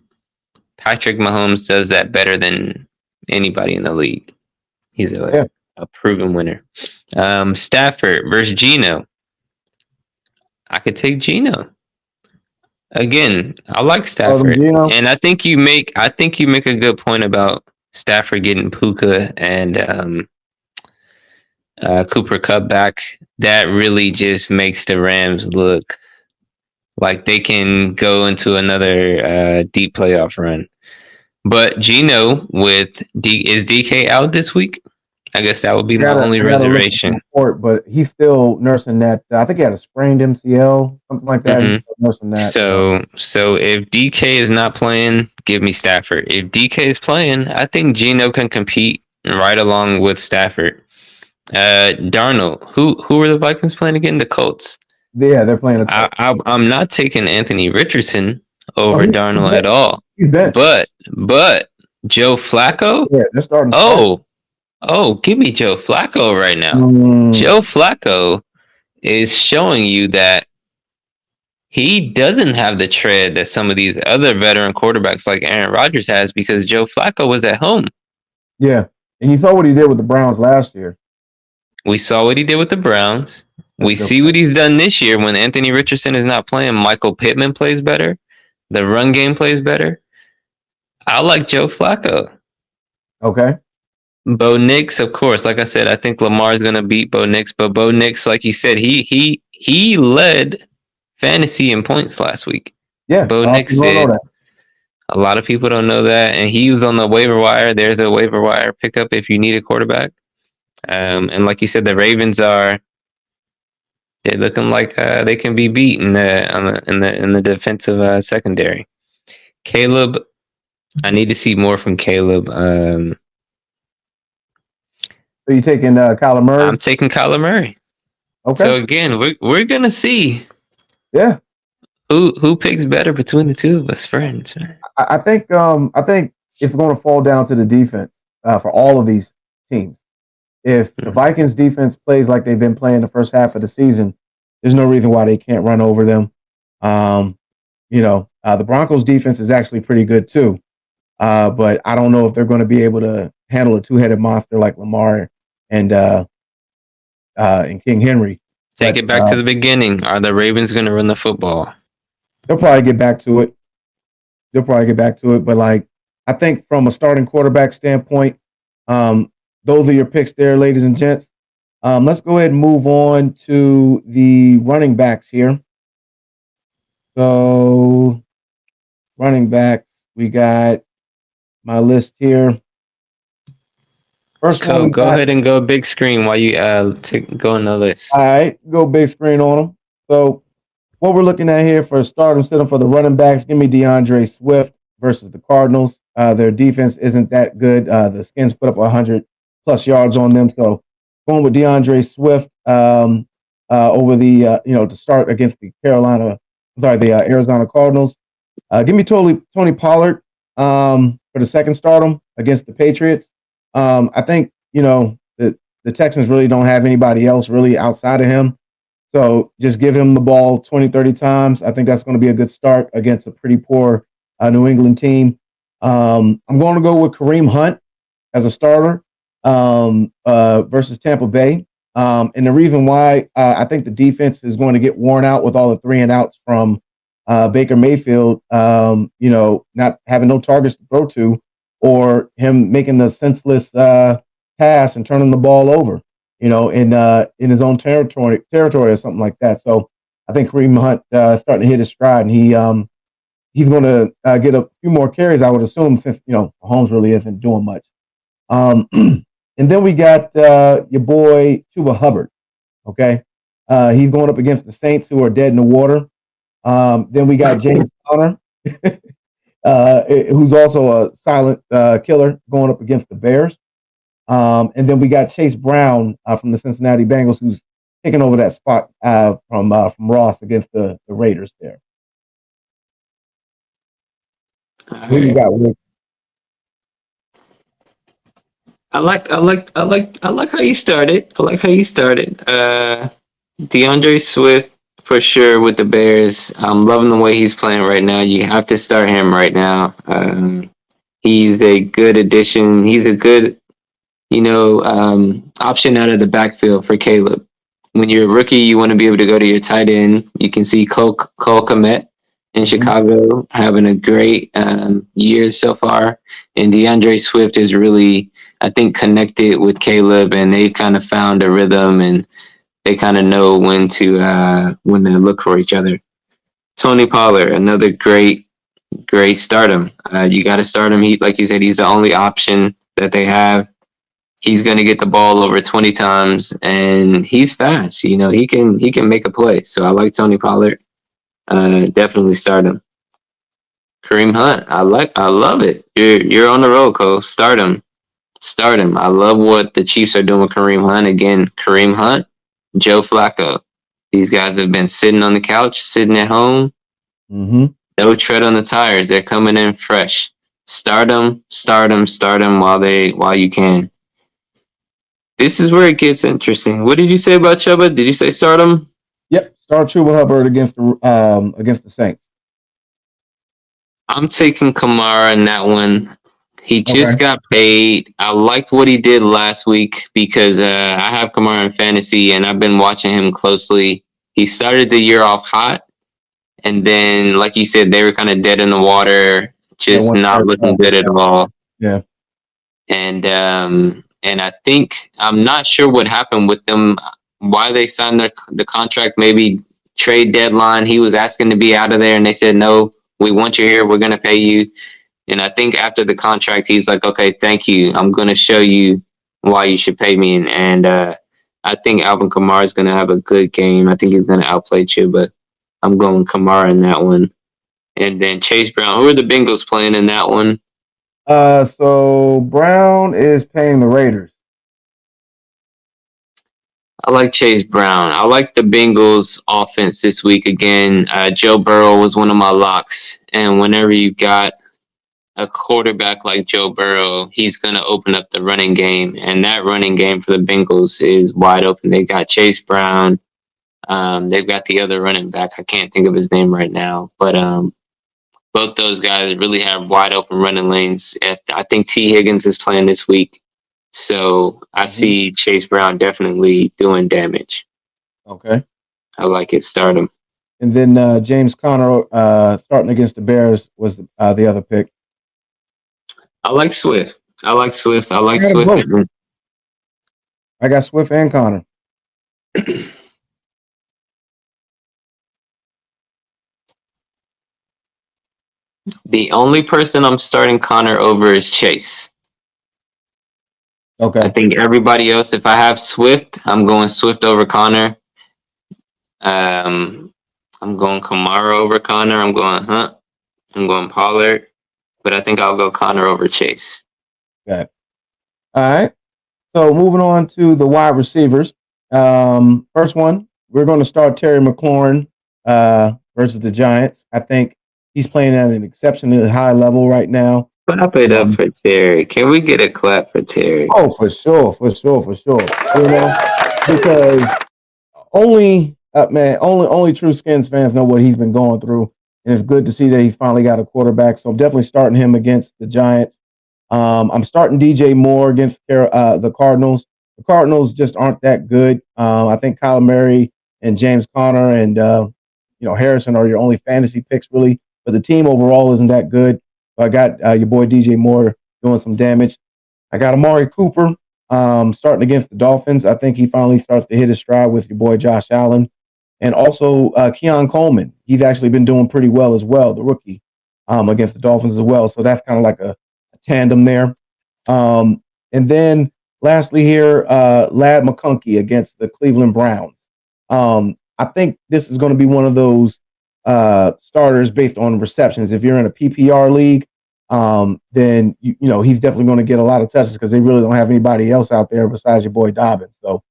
Patrick Mahomes does that better than anybody in the league. He's a proven winner. Stafford versus Geno. I could take Geno. Again, I like Stafford, and I think you make a good point about Stafford getting Puka and Cooper Kupp back. That really just makes the Rams look like they can go into another deep playoff run. But Geno is DK out this week? I guess that would be my only reservation. But he's still nursing that. I think he had a sprained MCL, something like that. Mm-hmm. He's still nursing that. So if DK is not playing, give me Stafford. If DK is playing, I think Geno can compete right along with Stafford. Darnold, who are the Vikings playing again? The Colts. Yeah, they're playing a tough. I'm not taking Anthony Richardson Oh, over Darnold at all. he's benched. But Joe Flacco. Yeah, they're starting smart. Oh, give me Joe Flacco right now. Mm, Joe Flacco is showing you that he doesn't have the tread that some of these other veteran quarterbacks like Aaron Rodgers has because Joe Flacco was at home. yeah, and you saw what he did with the Browns last year. We saw what he did with the Browns. That's We good. see what he's done this year when Anthony Richardson is not playing. Michael Pittman plays better. The run game plays better. I like Joe Flacco. Okay. Bo Nix, of course. Like I said, I think Lamar's gonna beat Bo Nix, but Bo Nix, like you said, he led fantasy in points last week. Yeah, Bo Nix you don't know did. that. A lot of people don't know that, and he was on the waiver wire. There's a waiver wire pickup if you need a quarterback. And like you said, the Ravens are they're looking like they can be beat in the defensive secondary. Caleb, I need to see more from Caleb. So you taking Kyler Murray? I'm taking Kyler Murray. Okay. So again, we're gonna see. Yeah. Who picks better between the two of us, friends? I think it's going to fall down to the defense for all of these teams. If the Vikings defense plays like they've been playing the first half of the season, there's no reason why they can't run over them. The Broncos defense is actually pretty good too. But I don't know if they're going to be able to handle a two-headed monster like Lamar and King Henry. Take it back to the beginning. Are the Ravens going to run the football? They'll probably get back to it. But like, I think from a starting quarterback standpoint, those are your picks there, ladies and gents. Let's go ahead and move on to the running backs here. So, running backs, we got my list here. First one, go ahead and go big screen while you go on the list. All right, go big screen on them. So, what we're looking at here for a start instead of for the running backs, give me DeAndre Swift versus the Cardinals. Their defense isn't that good. The Skins put up 100 plus yards on them. So going with DeAndre Swift over the to start against the Arizona Cardinals. Give me Tony Pollard for the second stardom against the Patriots. I think the Texans really don't have anybody else really outside of him. So just give him the ball 20, 30 times. I think that's going to be a good start against a pretty poor New England team. I'm going to go with Kareem Hunt as a starter versus Tampa Bay. And the reason why I think the defense is going to get worn out with all the 3 and outs from Baker Mayfield, not having no targets to throw to, or him making the senseless pass and turning the ball over, in his own territory or something like that. So I think Kareem Hunt starting to hit his stride, and he's going to get a few more carries, I would assume, since Mahomes really isn't doing much. And then we got your boy Chuba Hubbard. Okay, he's going up against the Saints, who are dead in the water. Then we got James Conner, who's also a silent killer, going up against the Bears. And then we got Chase Brown from the Cincinnati Bengals, who's taking over that spot from Ross against the Raiders there. Who you got, Wick? I like how you started. DeAndre Swift for sure with the Bears. I'm loving the way he's playing right now. You have to start him right now. He's a good addition. He's a good, option out of the backfield for Caleb. When you're a rookie, you want to be able to go to your tight end. You can see Cole Kmet in Chicago having a great year so far. And DeAndre Swift is really, I think, connected with Caleb, and they've kind of found a rhythm, and they kind of know when to look for each other. Tony Pollard, another great stardom. You got to start him. He, like you said, he's the only option that they have. He's going to get the ball over 20 times, and he's fast. He can make a play. So I like Tony Pollard. Definitely start him. Kareem Hunt, I love it. You're on the roll, Cole. Start him. I love what the Chiefs are doing with Kareem Hunt. Again, Kareem Hunt, Joe Flacco. These guys have been sitting on the couch, sitting at home. Mm-hmm. No tread on the tires. They're coming in fresh. Start them while you can. This is where it gets interesting. What did you say about Chuba? Did you say start him? Yep. Start Chuba Hubbard against the Saints. I'm taking Kamara in that one. He Okay. just got paid. I liked what he did last week because I have Kamara in fantasy and I've been watching him closely. He started the year off hot, and then, like you said, they were kind of dead in the water, Yeah. just Once not Eric looking Carr good went at down. all. Yeah. And I think I'm not sure what happened with them, why they signed the contract. Maybe trade deadline. He was asking to be out of there, and they said no. We want you here. We're going to pay you. And I think after the contract, he's like, okay, thank you. I'm going to show you why you should pay me. And I think Alvin Kamara is going to have a good game. I think he's going to outplay Chuba. I'm going Kamara in that one. And then Chase Brown. Who are the Bengals playing in that one? So Brown is paying the Raiders. I like Chase Brown. I like the Bengals offense this week again. Joe Burrow was one of my locks. And whenever you got a quarterback like Joe Burrow, he's going to open up the running game. And that running game for the Bengals is wide open. They got Chase Brown. They've got the other running back. I can't think of his name right now. But both those guys really have wide open running lanes. I think T. Higgins is playing this week. So I see Chase Brown definitely doing damage. Okay. I like it. Start him. And then James Conner starting against the Bears was the other pick. I like Swift. I like Swift. I like I got Swift. both. I got Swift and Conner. The only person I'm starting Connor over is Chase. Okay. I think everybody else, if I have Swift, I'm going Swift over Connor. I'm going Kamara over Connor. I'm going Hunt. I'm going Pollard. But I think I'll go Connor over Chase. Okay. All right. So moving on to the wide receivers. First one, we're going to start Terry McLaurin versus the Giants. I think he's playing at an exceptionally high level right now. Clap it up for Terry. Can we get a clap for Terry? Oh, for sure. You know, because only true Skins fans know what he's been going through, and it's good to see that he finally got a quarterback. So I'm definitely starting him against the Giants. I'm starting DJ Moore against the Cardinals. The Cardinals just aren't that good. I think Kyler Murray and James Conner and Harrison are your only fantasy picks really, but the team overall isn't that good. So I got your boy DJ Moore doing some damage. I got Amari Cooper starting against the Dolphins. I think he finally starts to hit his stride with your boy Josh Allen, and also Keon Coleman. He's actually been doing pretty well as well, the rookie, against the Dolphins as well. So that's kind of like a tandem there. And then lastly here, Lad McConkey against the Cleveland Browns. I think this is going to be one of those starters based on receptions. If you're in a PPR league, then he's definitely going to get a lot of touches because they really don't have anybody else out there besides your boy Dobbins. So,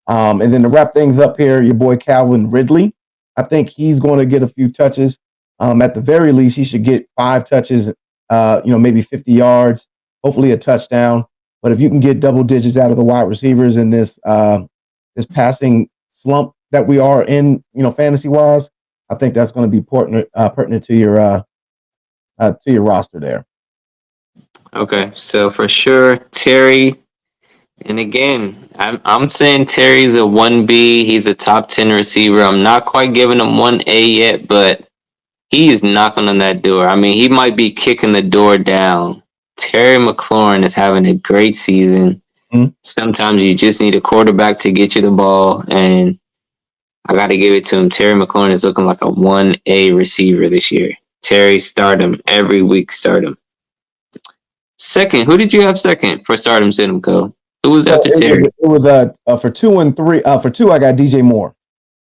and then to wrap things up here, your boy Calvin Ridley. I think he's going to get a few touches. At the very least, he should get 5 touches. Maybe 50 yards, hopefully a touchdown. But if you can get double digits out of the wide receivers in this passing slump that we are in, fantasy wise, I think that's going to be pertinent to your roster there. Okay, so for sure, Terry. And again, I'm saying Terry's a 1B. He's a top 10 receiver. I'm not quite giving him 1A yet, but he is knocking on that door. I mean, he might be kicking the door down. Terry McLaurin is having a great season. Mm-hmm. Sometimes you just need a quarterback to get you the ball, and I got to give it to him. Terry McLaurin is looking like a 1A receiver this year. Terry, start him. Every week, start him. Second, who did you have second for start him, sit him, go? Who was after Terry? It was for 2 and 3. For 2, I got DJ Moore.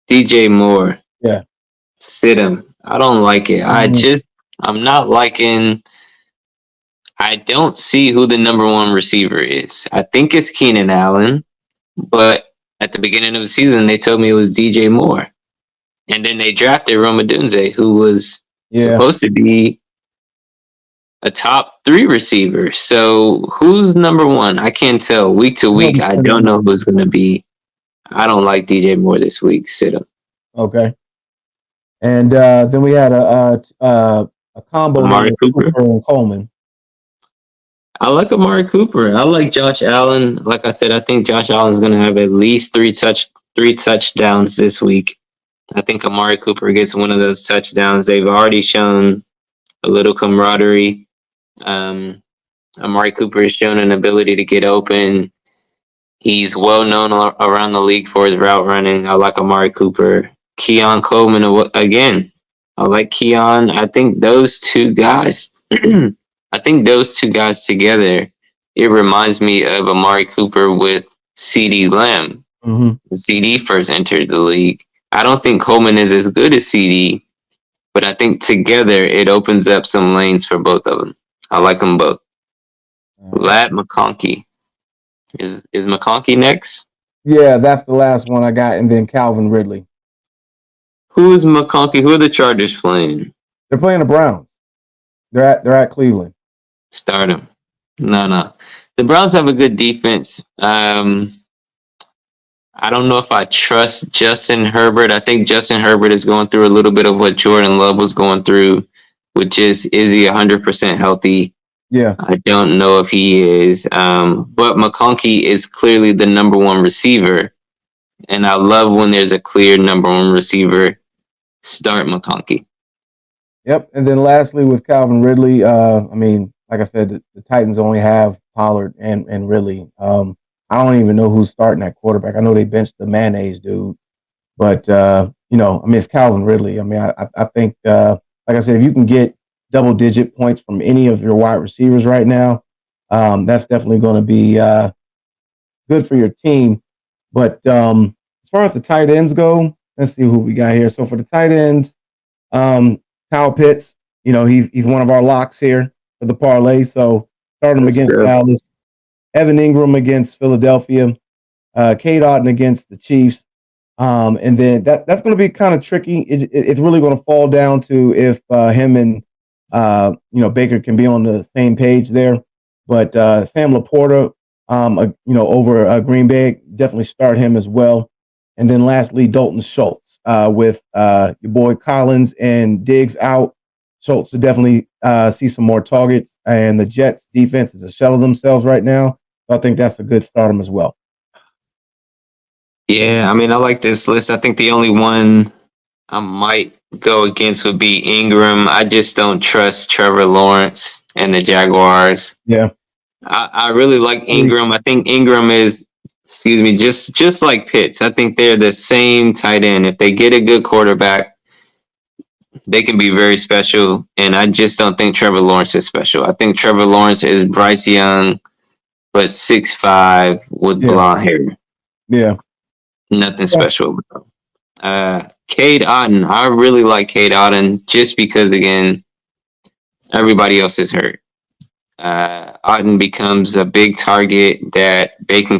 DJ Moore. Yeah. Sit him. I don't like it. I'm not liking. I don't see who the number 1 receiver is. I think it's Keenan Allen, but at the beginning of the season, they told me it was DJ Moore. And then they drafted Roma Dunze, who was Yeah. supposed to be a top 3 receiver. So who's number 1? I can't tell. Week to week, I don't know who's going to be. I don't like DJ Moore this week. Sit him. Okay. And then we had a combo there Amari with Cooper. Cooper and Coleman. I like Amari Cooper. I like Josh Allen. Like I said, I think Josh Allen's going to have at least three touchdowns this week. I think Amari Cooper gets one of those touchdowns. They've already shown a little camaraderie. Amari Cooper has shown an ability to get open. He's well known around the league for his route running. I like Amari Cooper. Keon Coleman again. I like Keon. I think those two guys. I think those two guys together. It reminds me of Amari Cooper with CeeDee Lamb. Mm-hmm. When CeeDee first entered the league. I don't think Coleman is as good as CeeDee, but I think together it opens up some lanes for both of them. I like them both. Lat McConkey. Is McConkey next? Yeah, that's the last one I got, and then Calvin Ridley. Who is McConkey? Who are the Chargers playing? They're playing the Browns. They're at Cleveland. Start him. No. The Browns have a good defense. I don't know if I trust Justin Herbert. I think Justin Herbert is going through a little bit of what Jordan Love was going through, which is he 100% healthy? Yeah. I don't know if he is. But McConkey is clearly the number 1 receiver. And I love when there's a clear number 1 receiver. Start McConkey. Yep. And then lastly, with Calvin Ridley, like I said, the Titans only have Pollard and Ridley. I don't even know who's starting at quarterback. I know they benched the mayonnaise dude, but it's Calvin Ridley. I think, like I said, if you can get double-digit points from any of your wide receivers right now, that's definitely going to be good for your team. But as far as the tight ends go, let's see who we got here. So for the tight ends, Kyle Pitts, he's one of our locks here for the parlay. So start him against Dallas. Evan Ingram against Philadelphia, Cade Otton against the Chiefs, and then that's going to be kind of tricky. It's really going to fall down to if him and Baker can be on the same page there. But Sam Laporta, over Green Bay, definitely start him as well. And then lastly, Dalton Schultz with your boy Collins and Diggs out. Schultz to definitely see some more targets, and the Jets defense is a shell of themselves right now. So I think that's a good stardom as well. Yeah, I like this list. I think the only one I might go against would be Ingram. I just don't trust Trevor Lawrence and the Jaguars. Yeah. I really like Ingram. I think Ingram is, just like Pitts. I think they're the same tight end. If they get a good quarterback, they can be very special. And I just don't think Trevor Lawrence is special. I think Trevor Lawrence is Bryce Young, but 6'5" with blonde hair. Yeah. Nothing special. Cade Otton. I really like Cade Otton just because, again, everybody else is hurt. Otton becomes a big target that Baker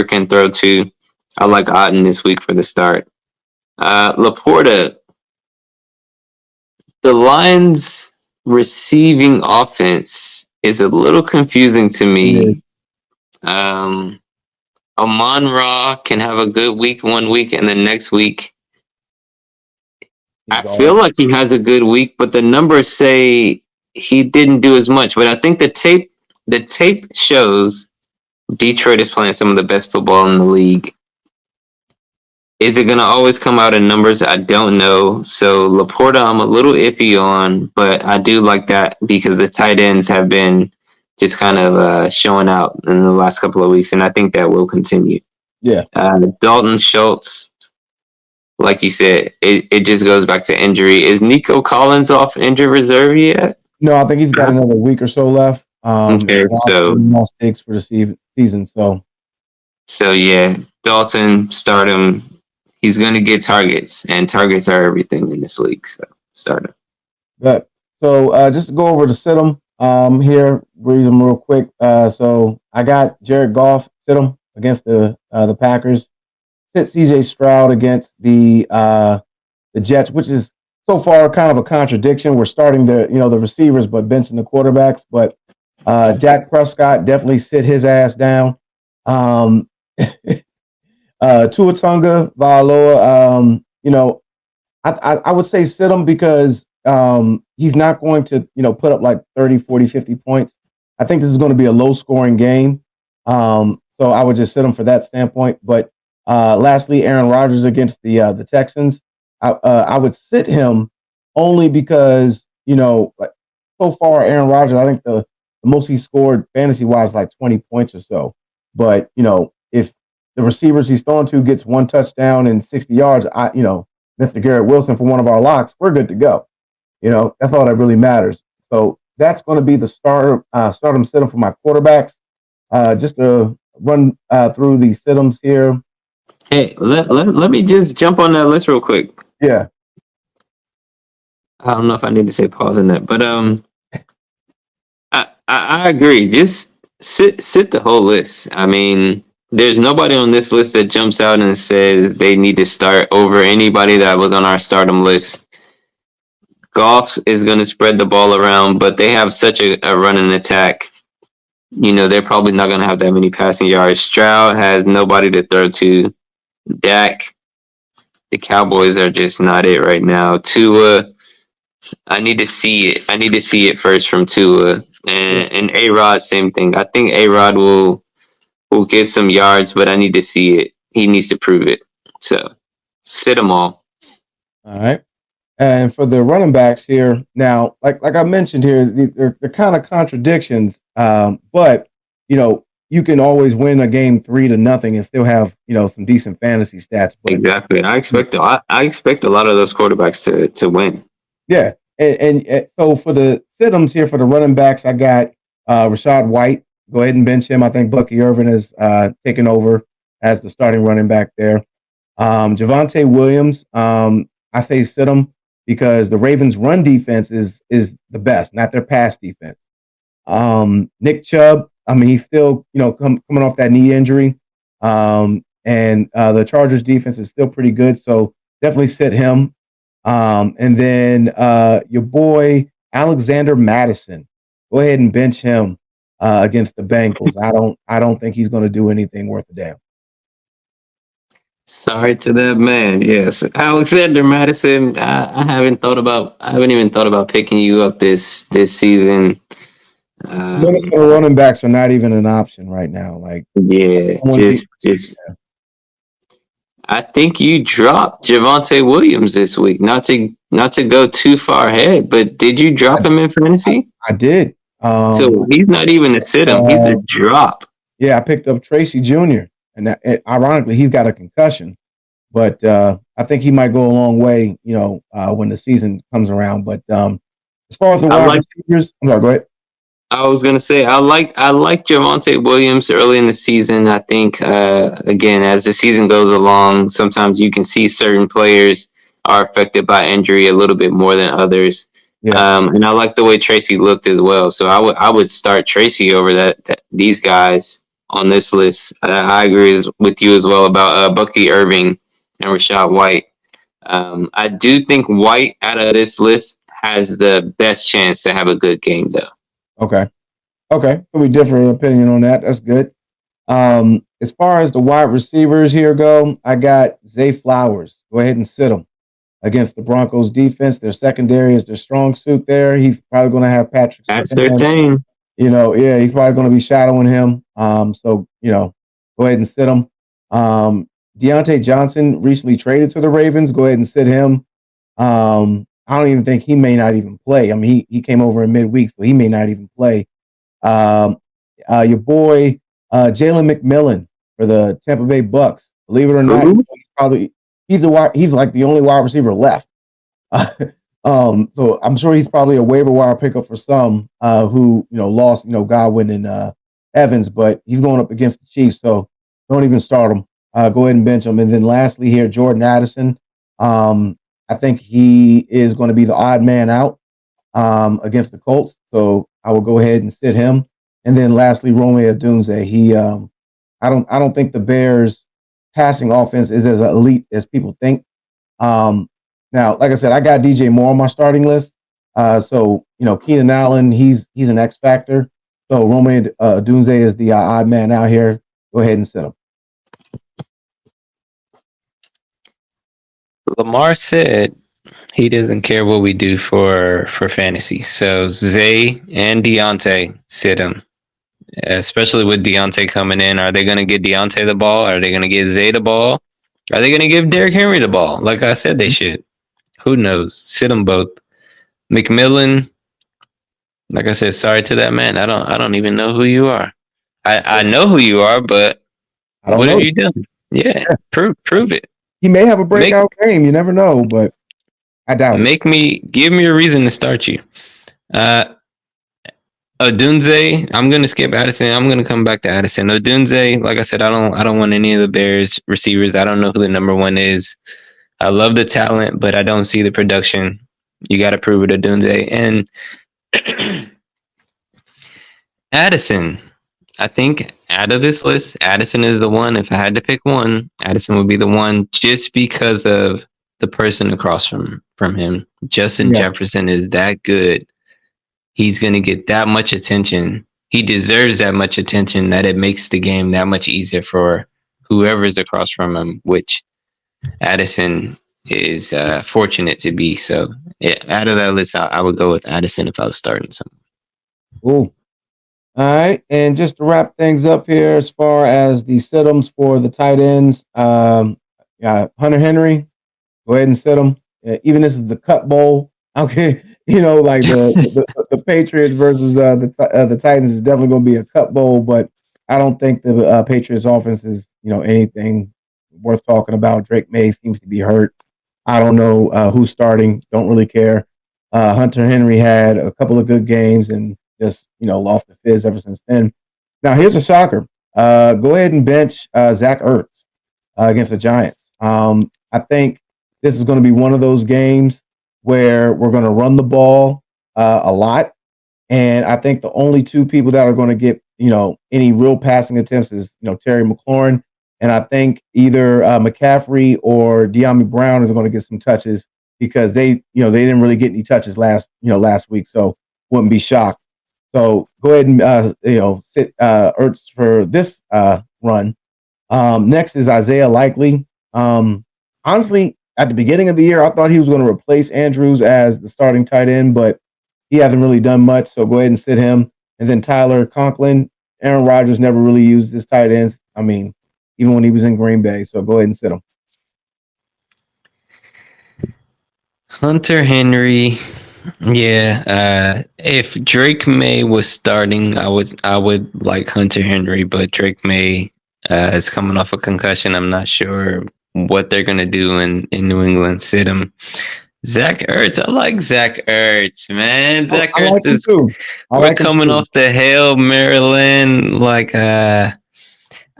can throw to. I like Otton this week for the start. Laporta. The Lions' receiving offense is a little confusing to me. Amon-Ra can have a good week one week, and the next week I feel like he has a good week, but the numbers say he didn't do as much. But I think the tape shows Detroit is playing some of the best football in the league. Is it going to always come out in numbers? I don't know. So Laporta, I'm a little iffy on, but I do like that because the tight ends have been just kind of showing out in the last couple of weeks, and I think that will continue. Yeah. Dalton Schultz, like you said, it just goes back to injury. Is Nico Collins off injured reserve yet? No, I think he's got another week or so left. Okay, so stakes for the season. So yeah, Dalton, start him. He's going to get targets, and targets are everything in this league. So start him. But so just to go over to sit him here, read them real quick. So I got Jared Goff sit him against the Packers. Sit CJ Stroud against the the Jets, which is so far kind of a contradiction. We're starting the receivers, but benching the quarterbacks. But Dak Prescott definitely sit his ass down. Um, Tua Tunga, Valoa, I would say sit him because he's not going to, put up like 30, 40, 50 points. I think this is going to be a low scoring game. So I would just sit him for that standpoint. But lastly, Aaron Rodgers against the Texans. I would sit him only because, like so far, Aaron Rodgers, I think the most he scored fantasy wise, like 20 points or so. But, if the receivers he's throwing to gets one touchdown and 60 yards, Mr. Garrett Wilson for one of our locks, we're good to go. That's all that really matters. So that's going to be the start 'em, sit 'em for my quarterbacks. Just to run through the sit-ems here. Hey, let me just jump on that list real quick. Yeah. I don't know if I need to say pause in that, but I agree. Just sit the whole list. I mean, there's nobody on this list that jumps out and says they need to start over anybody that was on our stardom list. Goff is going to spread the ball around, but they have such a running attack. They're probably not going to have that many passing yards. Stroud has nobody to throw to. Dak, the Cowboys are just not it right now. Tua, I need to see it. I need to see it first from Tua. And A-Rod, same thing. I think A-Rod will get some yards, but I need to see it. He needs to prove it. So sit them all. All right. And for the running backs here, now, like I mentioned here, they're kind of contradictions. But you can always win a game 3-0 and still have some decent fantasy stats. But exactly, I expect a lot of those quarterbacks to win. Yeah, and so for the sit-ems here for the running backs, I got Rashad White. Go ahead and bench him. I think Bucky Irvin is taking over as the starting running back there. Javonte Williams, I say sit him because the Ravens' run defense is the best, not their pass defense. Nick Chubb, I mean, he's still coming off that knee injury, and the Chargers' defense is still pretty good, so definitely sit him. And then your boy Alexander Madison, go ahead and bench him against the Bengals. I don't think he's going to do anything worth a damn. Sorry to that man. Yes, Alexander Madison. I haven't even thought about picking you up this season. Minnesota running backs are not even an option right now. Like, yeah, just. I think you dropped Javonte Williams this week. Not to go too far ahead, but did you drop him in fantasy? I did. So he's not even a sit-em. He's a drop. Yeah, I picked up Tracy Jr. and ironically, he's got a concussion, but I think he might go a long way. When the season comes around. But as far as the wide receivers, I'm sorry. Go ahead. I was gonna say I like Javonte Williams early in the season. I think again as the season goes along, sometimes you can see certain players are affected by injury a little bit more than others. Yeah. And I like the way Tracy looked as well. So I would start Tracy over these guys on this list. I agree with you as well about Bucky Irving and Rashad White. I do think White out of this list has the best chance to have a good game though. Okay. So we differ opinion on that. That's good. As far as the wide receivers here go, I got Zay Flowers. Go ahead and sit him against the Broncos defense. Their secondary is their strong suit there. He's probably going to have Patrick. That's their team. Yeah, he's probably going to be shadowing him. So go ahead and sit him. Deontay Johnson recently traded to the Ravens. Go ahead and sit him. I don't even think he may not even play. I mean, he came over in midweek, so he may not even play. Your boy Jalen McMillan for the Tampa Bay Bucks. Believe it or not, he's like the only wide receiver left. So I'm sure he's probably a waiver wire pickup for some who lost Godwin and Evans, but he's going up against the Chiefs, so don't even start him. Go ahead and bench him. And then lastly here, Jordan Addison. I think he is going to be the odd man out against the Colts, so I will go ahead and sit him. And then lastly, Romeo Odunze. I don't think the Bears' passing offense is as elite as people think. Now, like I said, I got DJ Moore on my starting list. So Keenan Allen, he's an X factor. So Rome Dunze is the odd man out here. Go ahead and sit him. Lamar said he doesn't care what we do for fantasy. So Zay and Deontay sit him. Especially with Deontay coming in. Are they going to get Deontay the ball? Are they going to give Zay the ball? Are they going to give Derrick Henry the ball? Like I said, they should. Who knows? Sit them both. McMillan, like I said, sorry to that man. I don't even know who you are. I know who you are, but I don't what know. have you done? Yeah, prove it. He may have a breakout game. You never know, but I doubt it. Give me a reason to start you. Odunze, I'm gonna skip Addison. I'm gonna come back to Addison. Odunze, like I said, I don't want any of the Bears receivers. I don't know who the number one is. I love the talent, but I don't see the production. You got to prove it, Odunze. And Addison, I think out of this list, Addison is the one. If I had to pick one, Addison would be the one, just because of the person across from him. Justin Jefferson is that good. He's going to get that much attention. He deserves that much attention that it makes the game that much easier for whoever's across from him, which Addison is fortunate to be. So out of that list, I would go with Addison if I was starting someone. Cool. All right. And just to wrap things up here, as far as the sit-ems for the tight ends, Hunter Henry, go ahead and sit him. Even this is the Cut Bowl. Okay. Like the Patriots versus the Titans is definitely going to be a Cut Bowl, but I don't think the Patriots offense is anything worth talking about. Drake May seems to be hurt. I don't know who's starting. Don't really care. Hunter Henry had a couple of good games and just lost the fizz ever since then. Now here's a shocker. Go ahead and bench Zach Ertz against the Giants. I think this is going to be one of those games where we're going to run the ball a lot. And I think the only two people that are going to get, any real passing attempts is, Terry McLaurin. And I think either McCaffrey or De'Ami Brown is going to get some touches because they didn't really get any touches last week. So wouldn't be shocked. So go ahead and, sit Ertz for this run. Next is Isaiah Likely. Honestly, at the beginning of the year, I thought he was going to replace Andrews as the starting tight end, but he hasn't really done much. So go ahead and sit him. And then Tyler Conklin. Aaron Rodgers never really used his tight ends. I mean, even when he was in Green Bay. So go ahead and sit him. Hunter Henry. Yeah. If Drake May was starting, I would like Hunter Henry, but Drake May is coming off a concussion. I'm not sure what they're gonna do in New England. Sit him. Zach Ertz. I like Zach Ertz, man. Zach Ertz like is. We're coming off the Hail Maryland.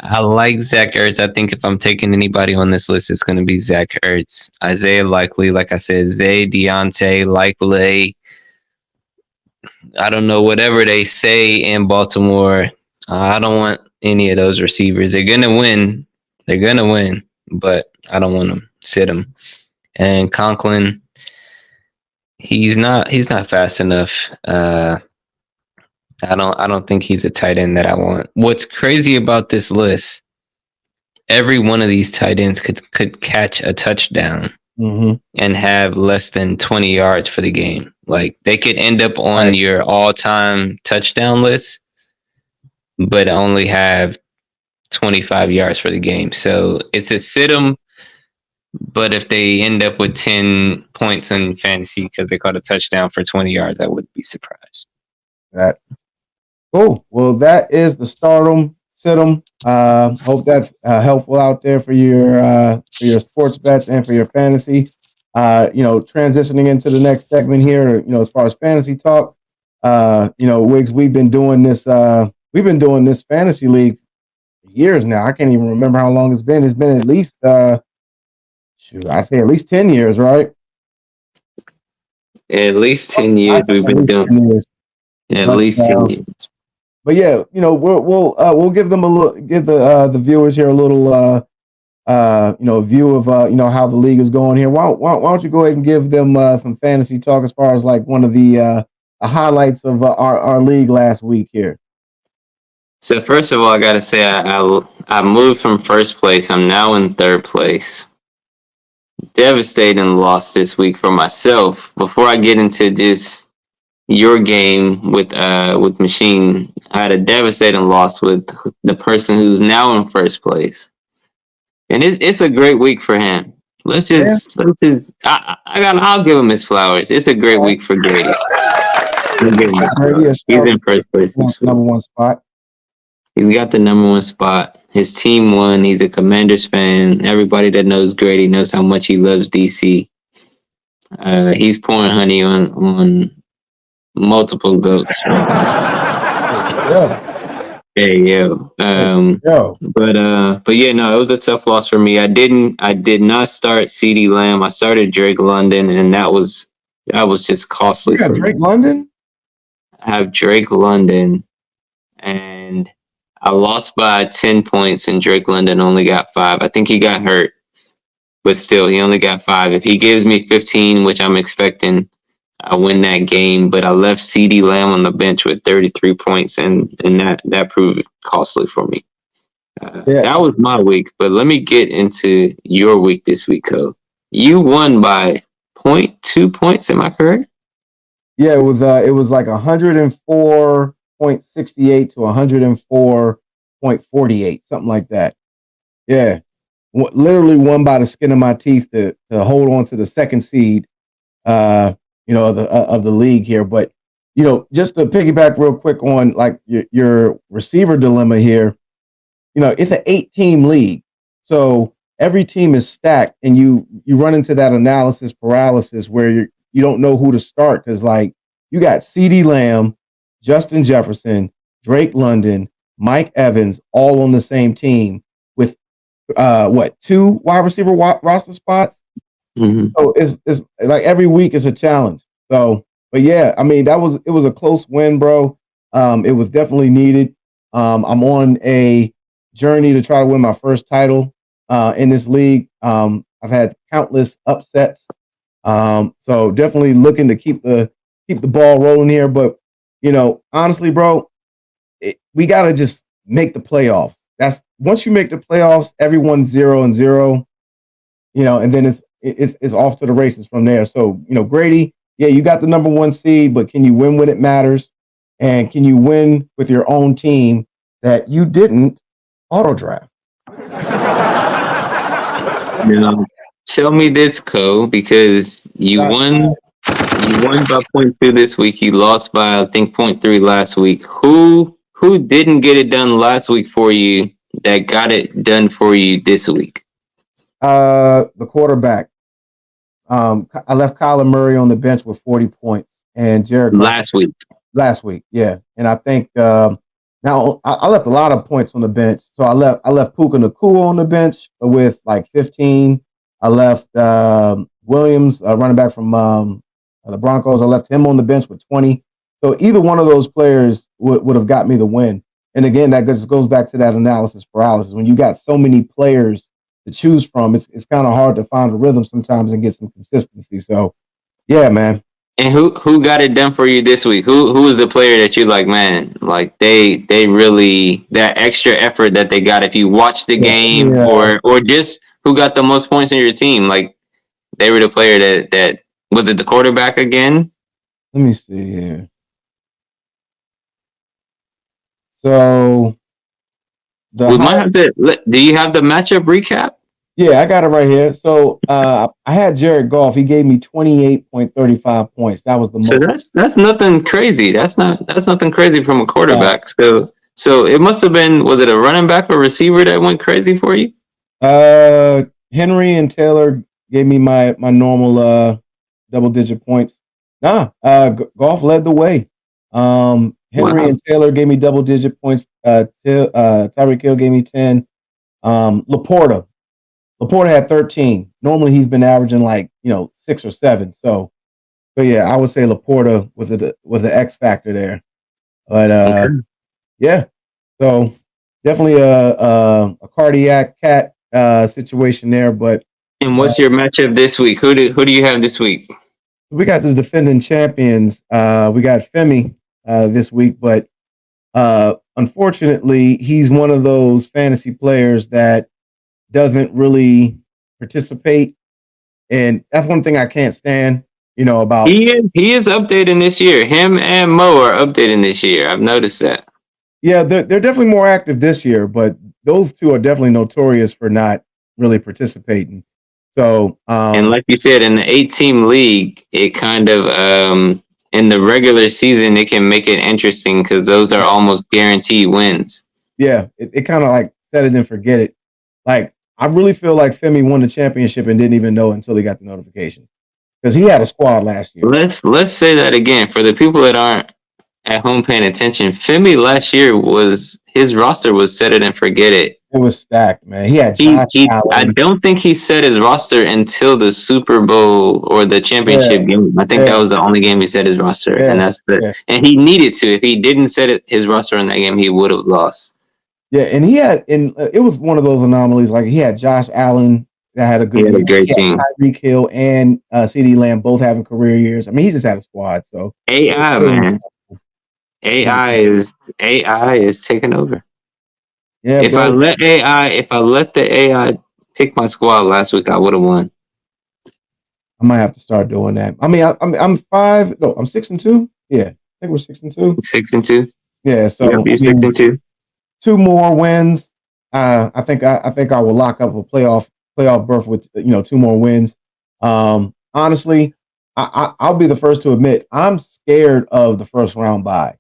I like Zach Ertz. I think if I'm taking anybody on this list, it's going to be Zach Ertz. Isaiah Likely, like I said, Zay, Deontay, Likely. I don't know, whatever they say in Baltimore. I don't want any of those receivers. They're going to win. But I don't want them. Sit them. And Conklin, he's not fast enough. I don't think he's a tight end that I want. What's crazy about this list, every one of these tight ends could catch a touchdown and have less than 20 yards for the game. Like, they could end up on your all-time touchdown list, but only have 25 yards for the game. So it's a sit-em, but if they end up with 10 points in fantasy because they caught a touchdown for 20 yards, I wouldn't be surprised. That cool. Well, that is the stardom, sit-em. Hope that's helpful out there for your sports bets and for your fantasy. Transitioning into the next segment here, as far as fantasy talk, Wiggs, we've been doing this fantasy league for years now. I can't even remember how long it's been. It's been at least I'd say at least 10 years, right? At least 10 years we've been doing. At least 10 years. But yeah, we'll give them give the viewers here a little a view of how the league is going here. Why don't you go ahead and give them some fantasy talk as far as like one of the highlights of our league last week here. So first of all, I gotta say I moved from first place. I'm now in third place. Devastating loss this week for myself. Before I get into just your game with Machine, I had a devastating loss with the person who's now in first place, and it's a great week for him. Yeah. I'll give him his flowers. It's a great week for Grady. He's in first place this week. Number one spot. He's got the number one spot. His team won. He's a Commanders fan. Everybody that knows Grady knows how much he loves DC. He's pouring honey on multiple goats. Hey yo. But yeah, no, it was a tough loss for me. I did not start CeeDee Lamb. I started Drake London, and that was just costly. You got Drake London? I have Drake London, and I lost by 10 points, and Drake London only got 5. I think he got hurt, but still, he only got 5. If he gives me 15, which I'm expecting, I win that game. But I left CeeDee Lamb on the bench with 33 points, and that proved costly for me. That was my week. But let me get into your week this week, Co. You won by 0.2 points. Am I correct? Yeah, it was like 104.68 to 104.48, something like that. Yeah, literally won by the skin of my teeth to hold on to the second seed, of the league here. But just to piggyback real quick on like your receiver dilemma here, it's an 8-team league, so every team is stacked, and you run into that analysis paralysis where you don't know who to start because like you got CeeDee Lamb, Justin Jefferson, Drake London, Mike Evans, all on the same team with 2 wide receiver roster spots. Mm-hmm. So it's like every week is a challenge. So, but yeah, I mean it was a close win, bro. It was definitely needed. I'm on a journey to try to win my first title in this league. I've had countless upsets. So definitely looking to keep the ball rolling here. But honestly, bro, we gotta just make the playoffs. That's once you make the playoffs, everyone's 0-0. And then it's off to the races from there. So Grady, yeah, you got the number 1 seed, but can you win when it matters? And can you win with your own team that you didn't auto draft? Tell me this, Co, because you won by 0.2 this week. You lost by I think 0.3 last week. Who didn't get it done last week for you that got it done for you this week? The quarterback. I left Kyler Murray on the bench with 40 points, and Jared last week, yeah. And I think now I left a lot of points on the bench. So I left Puka Nacua on the bench with like 15. I left Williams, running back from the Broncos. I left him on the bench with 20. So either one of those players would have got me the win. And again, that just goes back to that analysis paralysis. When you got so many players to choose from, it's kind of hard to find a rhythm sometimes and get some consistency. So, yeah, man. And who got it done for you this week? Who is the player that you like, man? Like they really, that extra effort that they got. If you watch the game or just who got the most points in your team, like they were the player that was it the quarterback again? Let me see here. So we might have to. Do you have the matchup recap? Yeah, I got it right here. So I had Jared Goff. He gave me 28.35 points. That was the most. So that's nothing crazy. That's nothing crazy from a quarterback. Yeah. So it must have been. Was it a running back or receiver that went crazy for you? Henry and Taylor gave me my normal double-digit points. Goff led the way. Henry and Taylor gave me double-digit points. Tyreek Hill gave me 10. Laporta had 13. Normally he's been averaging like 6 or 7. So yeah, I would say Laporta was an X factor there. But yeah, so definitely a cardiac cat situation there. But And what's your matchup this week? Who do you have this week? we got the defending champions. We got Femi this week, but unfortunately, he's one of those fantasy players that doesn't really participate, and that's one thing I can't stand. About He is updating this year. Him and Mo are updating this year. I've noticed that. yeah, they're definitely more active this year, but those two are definitely notorious for not really participating. So, And like you said, in the 8-team league, it kind of in the regular season it can make it interesting because those are almost guaranteed wins. yeah, it kind of like set it and forget it. Like I really feel like Femi won the championship and didn't even know until he got the notification because he had a squad last year. Let's say that again for the people that aren't at home paying attention. Femi last year was his roster was set it and forget it. It was stacked, man. He had He Josh he. I Allen. don't think he set his roster until the Super Bowl or the Yeah, championship game. I think that yeah, was the only game he set his roster, and yeah, that's the. yeah, And he needed to. If he didn't set his roster in that game, he would have lost. yeah. And he had, and it was one of those anomalies. Like he had Josh Allen that had a He good had year. a great He had team. Tyreek Hill and CD Lamb both having career years. I mean, he just had a squad. So AI man, but, AI is taking over. yeah, If I bro. let AI, if I let the AI pick my squad last week, I would have won. I might have to start doing that. I mean, I'm five. No, I'm 6-2. Yeah, I think we're 6-2. 6-2. Yeah. Yep, So I you're six mean, and two. two more wins. I think I will lock up a playoff berth with two more wins. Honestly, I'll be the first to admit I'm scared of the first round bye.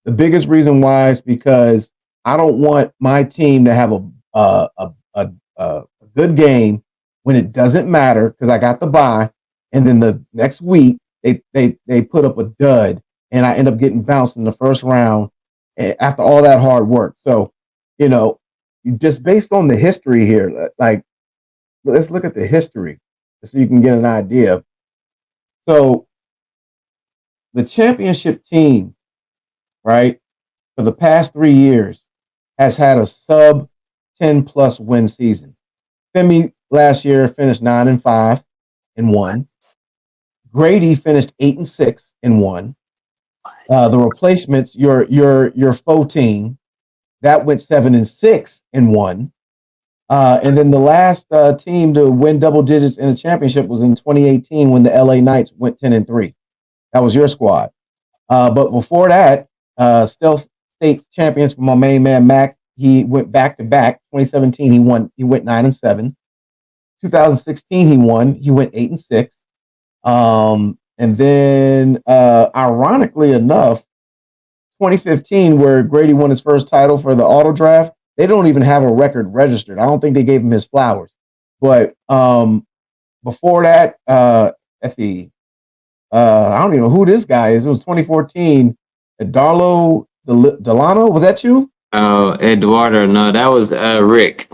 The biggest reason why is because I don't want my team to have a good game when it doesn't matter because I got the bye, and then the next week they put up a dud, and I end up getting bounced in the first round after all that hard work. So, you know, just based on the history here, like let's look at the history so you can get an idea. So the championship team, right, for the past 3 years has had a sub 10 plus win season. Femi last year finished 9-5 and 1. Grady finished 8-6 and 1. The replacements, your faux team, that went 7-6 and 1. And then the last team to win double digits in a championship was in 2018 when the LA Knights went 10-3. That was your squad. But before that, Stealth State champions for my main man Mac. He went back to back. 2017, he won. He went 9-7. 2016, he won. He went 8-6. And then, ironically enough, 2015, where Grady won his first title for the auto draft, they don't even have a record registered. I don't think they gave him his flowers. But before that, let's see. I don't even know who this guy is. It was 2014. Darlo Delano. Was that you? Oh, Eduardo. No, that was Rick.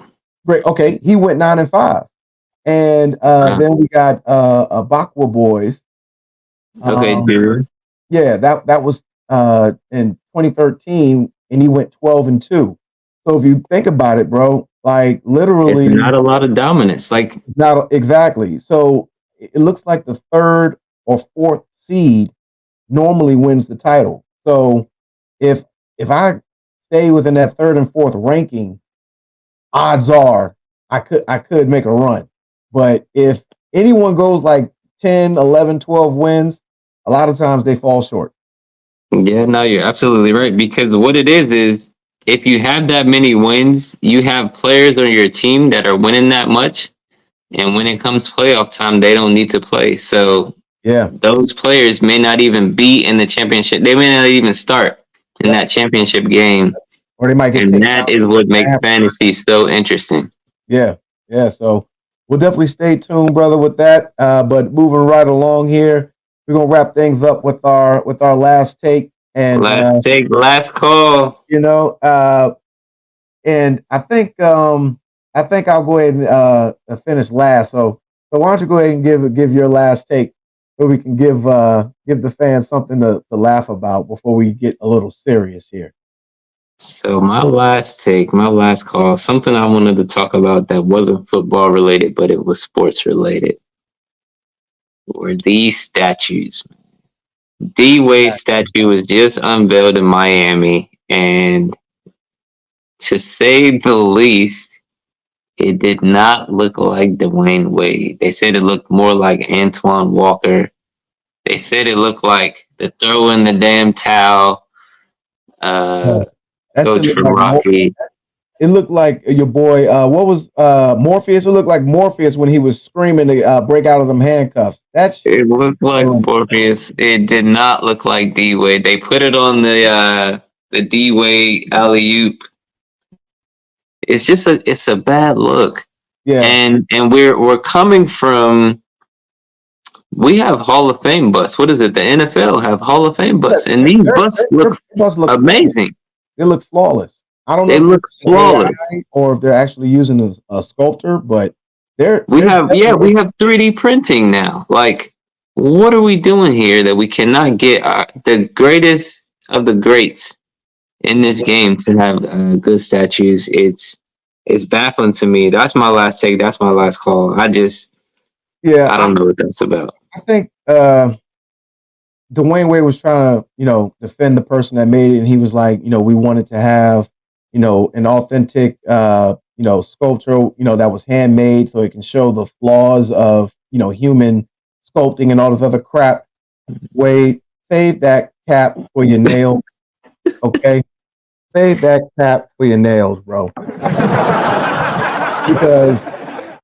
Great. Okay. He went 9-5. And then we got Bakwa Boys. Okay, dude. Yeah, that was in 2013, and he went 12-2. So if you think about it, bro, like It's literally, not a lot of dominance. Like it's not exactly. So it looks like the third or fourth seed normally wins the title. So if I stay within that third and fourth ranking, odds are I could make a run. But if anyone goes like 10, 11, 12 wins, a lot of times they fall short. yeah, no, you're absolutely right. Because what it is if you have that many wins, you have players on your team that are winning that much, and when it comes playoff time, they don't need to play. So Yeah. those players may not even be in the championship. They may not even start in Yep. that championship game, Or they might get and taken that out. is what makes fantasy so interesting. Yeah. Yeah. So we'll definitely stay tuned, brother, with that. But moving right along here, we're gonna wrap things up with our last take. And Last take, last call. you know, and I think I'll go ahead and finish last. So why don't you go ahead and give your last take so we can give the fans something to laugh about before we get a little serious here. So my last take, my last call, something I wanted to talk about that wasn't football related, but it was sports related, were these statues. D Wade statue was just unveiled in Miami, and to say the least, it did not look like Dwayne Wade. They said it looked more like Antoine Walker. They said it looked like the throw in the damn towel Yeah. That shit coach looked from like Rocky. it looked like your boy. What was Morpheus? It looked like Morpheus when he was screaming to break out of them handcuffs. That shit. It looked like Um, Morpheus. It did not look like D Wade. They put it on the D Wade alley oop. It's a bad look. yeah, And we're coming from, we have Hall of Fame busts. What is it? The NFL have Hall of Fame yeah, busts, and these busts their look bus look flawless. amazing. They look flawless. I don't know They if they're look using flawless. AI or if they're actually using a sculptor, but We they're have, yeah, definitely we have 3D printing now. Like, what are we doing here that we cannot get the greatest of the greats in this game to have good statues? It's baffling to me. That's my last take. That's my last call. yeah. I don't know what that's about. I think Dwayne Wade was trying to, defend the person that made it, and he was like, we wanted to have, an authentic, sculpture, that was handmade, so it can show the flaws of, human sculpting and all this other crap. Wade, save that cap for your nails, okay? Save that cap for your nails, bro, because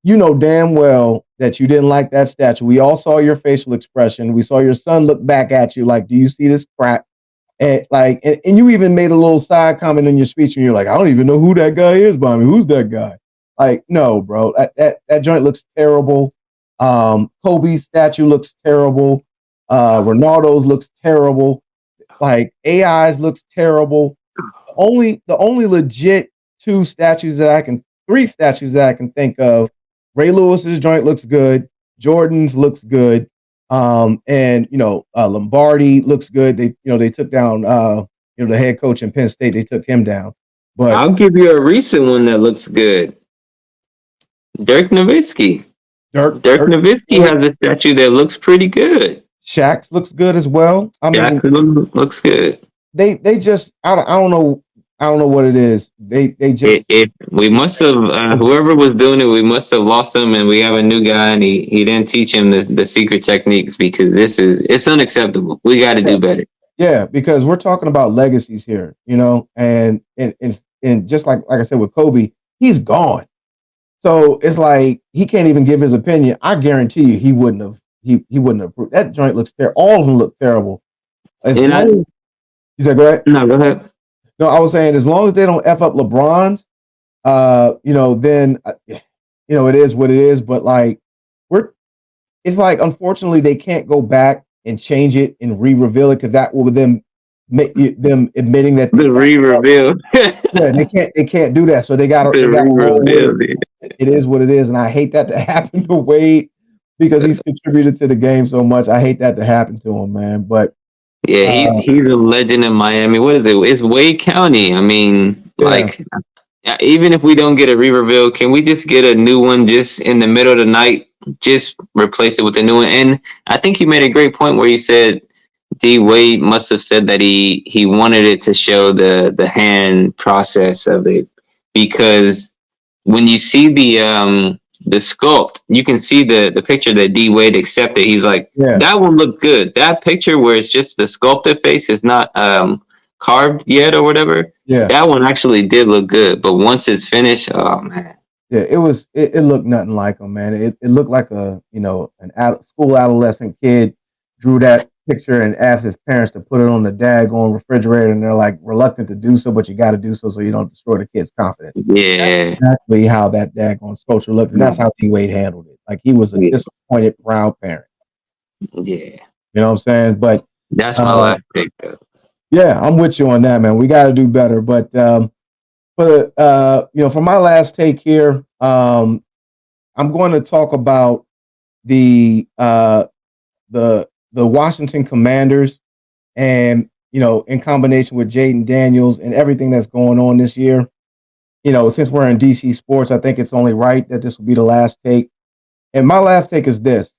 you know damn well that you didn't like that statue. We all saw your facial expression. We saw your son look back at you like, "Do you see this crap?" And you even made a little side comment in your speech, and you're like, "I don't even know who that guy is, Bobby. Who's that guy?" Like, no, bro, that joint looks terrible. Kobe's statue looks terrible. Ronaldo's looks terrible. Like AI's looks terrible. The only legit three statues that I can think of. Ray Lewis's joint looks good. Jordan's looks good. And Lombardi looks good. They took down the head coach in Penn State. They took him down. But I'll give you a recent one that looks good. Dirk Nowitzki. Dirk Dirk Nowitzki has a statue that looks pretty good. Shaq's looks good as well. I mean, Jackson looks good. they just I don't know what it is. They just It we must have whoever was doing it, we must have lost him, and we have a new guy, and he didn't teach him the secret techniques, because it's unacceptable. We got to do better. Yeah, because we're talking about legacies here, and just like I said with Kobe, he's gone. So it's like he can't even give his opinion. I guarantee you, he wouldn't have approved. That joint looks terrible. All of them look terrible. As And I long as you said, go ahead. no go ahead. No, I was saying as long as they don't f up LeBron's, then it is what it is. But like we're, it's like unfortunately they can't go back and change it and re-reveal it because that will them make them admitting that The re-reveal. yeah, they can't do that. So The they got to roll with re-reveal. it. It is what it is, and I hate that to happen to Wade because he's contributed to the game so much. I hate that to happen to him, man. But Yeah, uh, he's a legend in Miami. What is it? It's Wade County. I mean, yeah, like, even if we don't get a re-reveal, can we just get a new one just in the middle of the night? Just replace it with a new one. And I think you made a great point where you said D Wade must have said that he wanted it to show the hand process of it, because when you see the sculpt, you can see the picture that D Wade accepted. He's like, yeah, that one looked good. That picture where it's just the sculpted face is not carved yet or whatever. yeah, That one actually did look good, but once it's finished, oh man. yeah. It looked nothing like him, man. It looked like school adolescent kid drew that picture and asked his parents to put it on the daggone refrigerator, and they're like reluctant to do so, but you got to do so you don't destroy the kid's confidence. That's Yeah. exactly how that daggone sculpture looked, and that's how D Wade handled it. Like he was a Yeah. disappointed, proud parent. Yeah. You know what I'm saying? But That's my last pick though. yeah, I'm with you on that, man. We got to do better. But for my last take here, I'm going to talk about the the Washington Commanders, and in combination with Jaden Daniels and everything that's going on this year, since we're in DC sports, I think it's only right that this will be the last take. And my last take is this: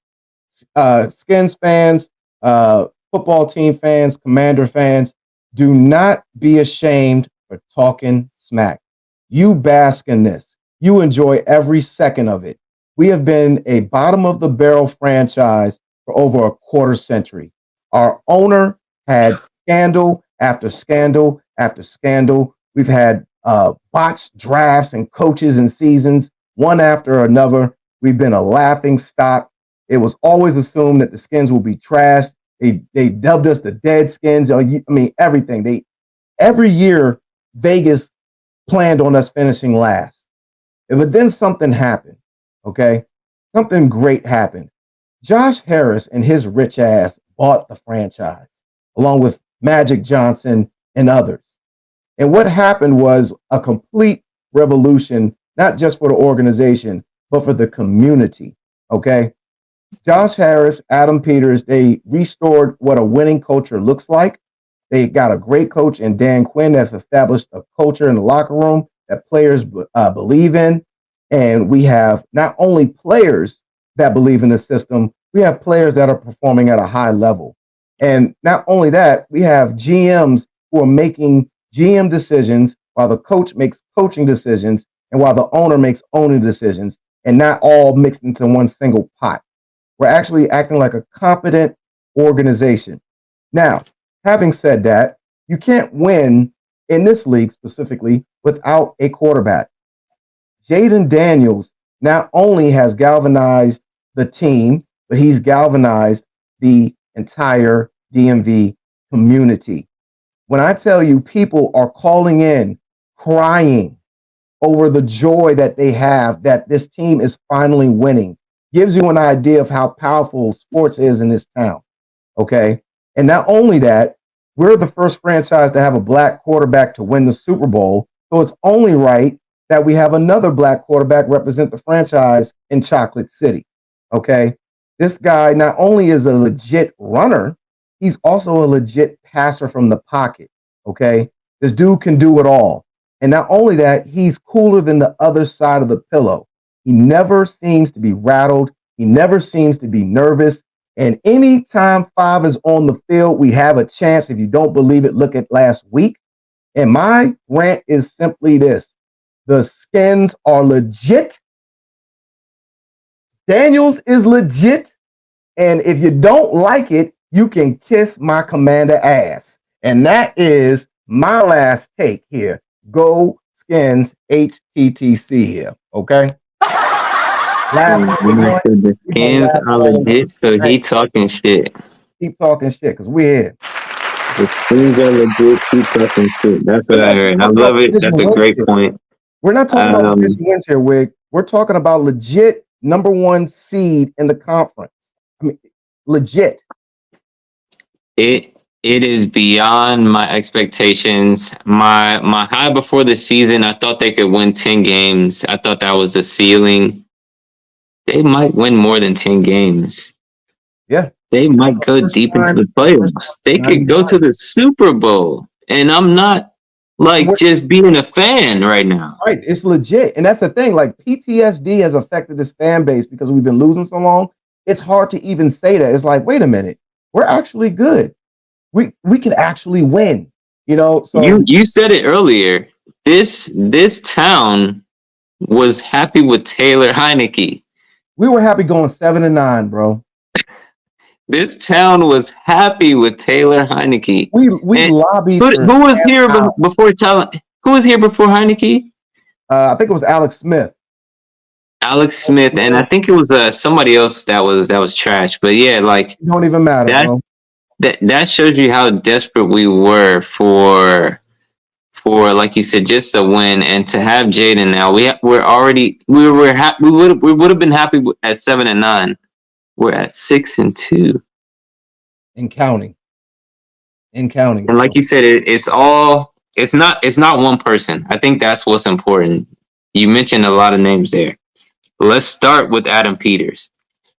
Skins fans, football team fans, Commander fans, do not be ashamed for talking smack. You bask in this. You enjoy every second of it. We have been a bottom of the barrel franchise for over a quarter century. Our owner had scandal after scandal after scandal. We've had botched drafts and coaches and seasons, one after another. We've been a laughing stock. It was always assumed that the Skins will be trashed. They dubbed us the dead Skins. I mean, everything. Every year Vegas planned on us finishing last. But then something happened. Okay, something great happened. Josh Harris and his rich ass bought the franchise, along with Magic Johnson and others. And what happened was a complete revolution, not just for the organization, but for the community. Okay. Josh Harris, Adam Peters, they restored what a winning culture looks like. They got a great coach in Dan Quinn that's established a culture in the locker room that players believe in. And we have not only players that believe in the system, we have players that are performing at a high level. And not only that, we have GMs who are making GM decisions while the coach makes coaching decisions and while the owner makes owning decisions, and not all mixed into one single pot. We're actually acting like a competent organization. Now, having said that, you can't win in this league specifically without a quarterback. Jaden Daniels not only has galvanized the team, but he's galvanized the entire DMV community. When I tell you people are calling in, crying over the joy that they have that this team is finally winning, gives you an idea of how powerful sports is in this town. Okay. And not only that, we're the first franchise to have a black quarterback to win the Super Bowl. So it's only right that we have another black quarterback represent the franchise in Chocolate City. Okay. This guy not only is a legit runner, he's also a legit passer from the pocket. Okay. This dude can do it all. And not only that, he's cooler than the other side of the pillow. He never seems to be rattled. He never seems to be nervous. And anytime Five is on the field, we have a chance. If you don't believe it, look at last week. And my rant is simply this: the Skins are legit. Daniels is legit. And if you don't like it, you can kiss my commander ass. And that is my last take here. Go Skins HTTC here. Okay. The Skins are legit, so he talking shit. Keep talking shit because we're here. The Skins are legit, keep talking shit. That's what I heard. I love it. That's a great point. We're not talking about division wins here, Wig. We're talking about legit number one seed in the conference. I mean, legit. It is beyond my expectations. My high before the season, I thought they could win 10 games. I thought that was the ceiling. They might win more than 10 games. Yeah. They might go deep into the playoffs. They could go to the Super Bowl. And I'm not just being a fan right now. Right. It's legit. And that's the thing. Like, PTSD has affected this fan base because we've been losing so long. It's hard to even say that. It's like, wait a minute. We're actually good. We can actually win. So you said it earlier. This town was happy with Taylor Heineke. We were happy going 7-9, bro. This town was happy with Taylor Heineke. We lobbied. Who was here before talent? Who was here before Heineke? I think it was Alex Smith. Alex Smith, and I think it was somebody else that was trash. But yeah, like, it don't even matter. That shows you how desperate we were for like you said, just a win, and to have Jaden now. We would have been happy at 7-9. We're at 6-2. In counting. And like you said, it's not one person. I think that's what's important. You mentioned a lot of names there. Let's start with Adam Peters,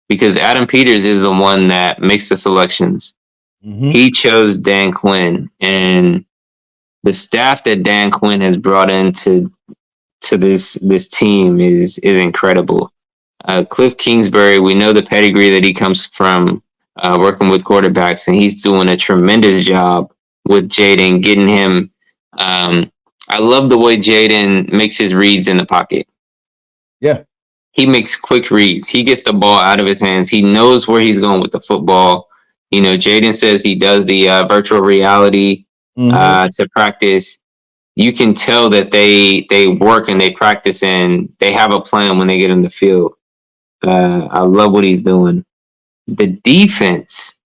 because Adam Peters is the one that makes the selections. He chose Dan Quinn, and the staff that Dan Quinn has brought into this team is incredible. Cliff Kingsbury, we know the pedigree that he comes from working with quarterbacks, and he's doing a tremendous job with Jaden, getting him. I love the way Jaden makes his reads in the pocket. Yeah. He makes quick reads. He gets the ball out of his hands. He knows where he's going with the football. Jaden says he does the virtual reality to practice. You can tell that they work and they practice and they have a plan when they get in the field. I love what he's doing. The defense.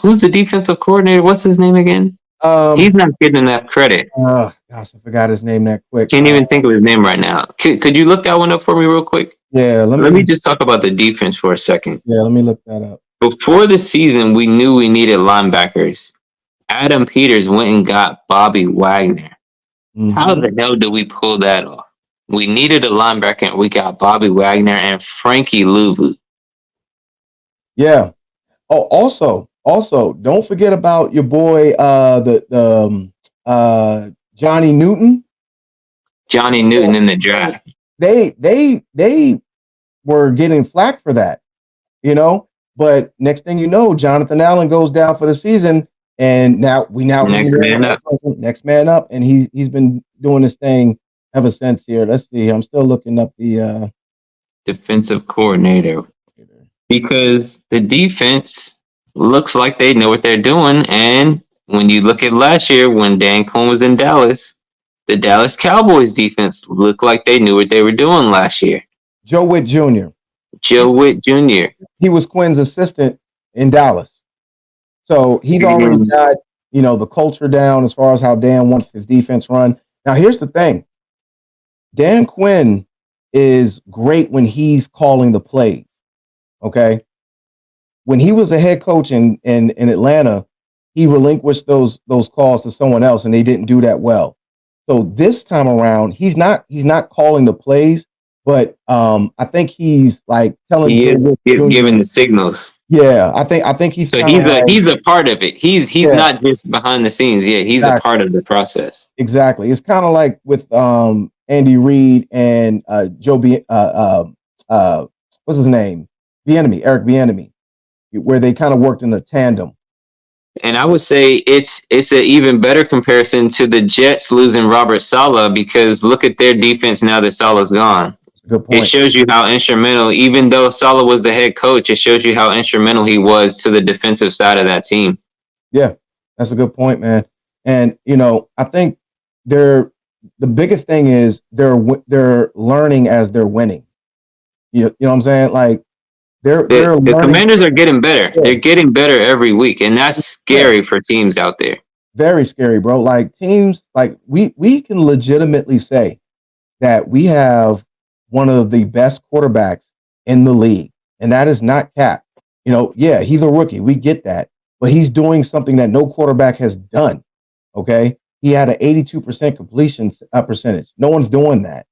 Who's the defensive coordinator? What's his name again? He's not getting enough credit. Gosh, I forgot his name that quick. Can't even think of his name right now. Could you look that one up for me real quick? Yeah, let me just talk about the defense for a second. Yeah, let me look that up. Before the season, we knew we needed linebackers. Adam Peters went and got Bobby Wagner. How the hell did we pull that off? We needed a linebacker, and we got Bobby Wagner and Frankie Louvu. Yeah. Oh, also, don't forget about your boy, Johnny Newton. Johnny Newton in the draft. They were getting flack for that, But next thing you know, Jonathan Allen goes down for the season, and next man up, and he's been doing this thing ever since here. Let's see. I'm still looking up the defensive coordinator because the defense looks like they know what they're doing. And when you look at last year when Dan Quinn was in Dallas, the Dallas Cowboys defense looked like they knew what they were doing last year. Joe Witt Jr. He was Quinn's assistant in Dallas. So he's already got, the culture down as far as how Dan wants his defense run. Now, here's the thing. Dan Quinn is great when he's calling the plays. Okay. When he was a head coach in Atlanta, he relinquished those calls to someone else, and they didn't do that well. So this time around, he's not calling the plays, but I think he's like telling giving the signals. Yeah, I think he's he's a part of it. He's not just behind the scenes. Yeah, he's a part of the process. Exactly. It's kind of like with Andy Reid and what's his name? Eric Bieniemy, where they kind of worked in a tandem. And I would say it's an even better comparison to the Jets losing Robert Saleh, because look at their defense now that Saleh's gone. That's a good point. It shows you how instrumental, even though Saleh was the head coach, it shows you how instrumental he was to the defensive side of that team. Yeah, that's a good point, man. And I think the biggest thing is they're learning as they're winning. You know what I'm saying? Like the Commanders are getting better. Yeah. They're getting better every week, and that's scary for teams out there. Very scary, bro. Like teams, like we can legitimately say that we have one of the best quarterbacks in the league, and that is not cap. Yeah, he's a rookie. We get that, but he's doing something that no quarterback has done. Okay, he had an 82% completion percentage. No one's doing that.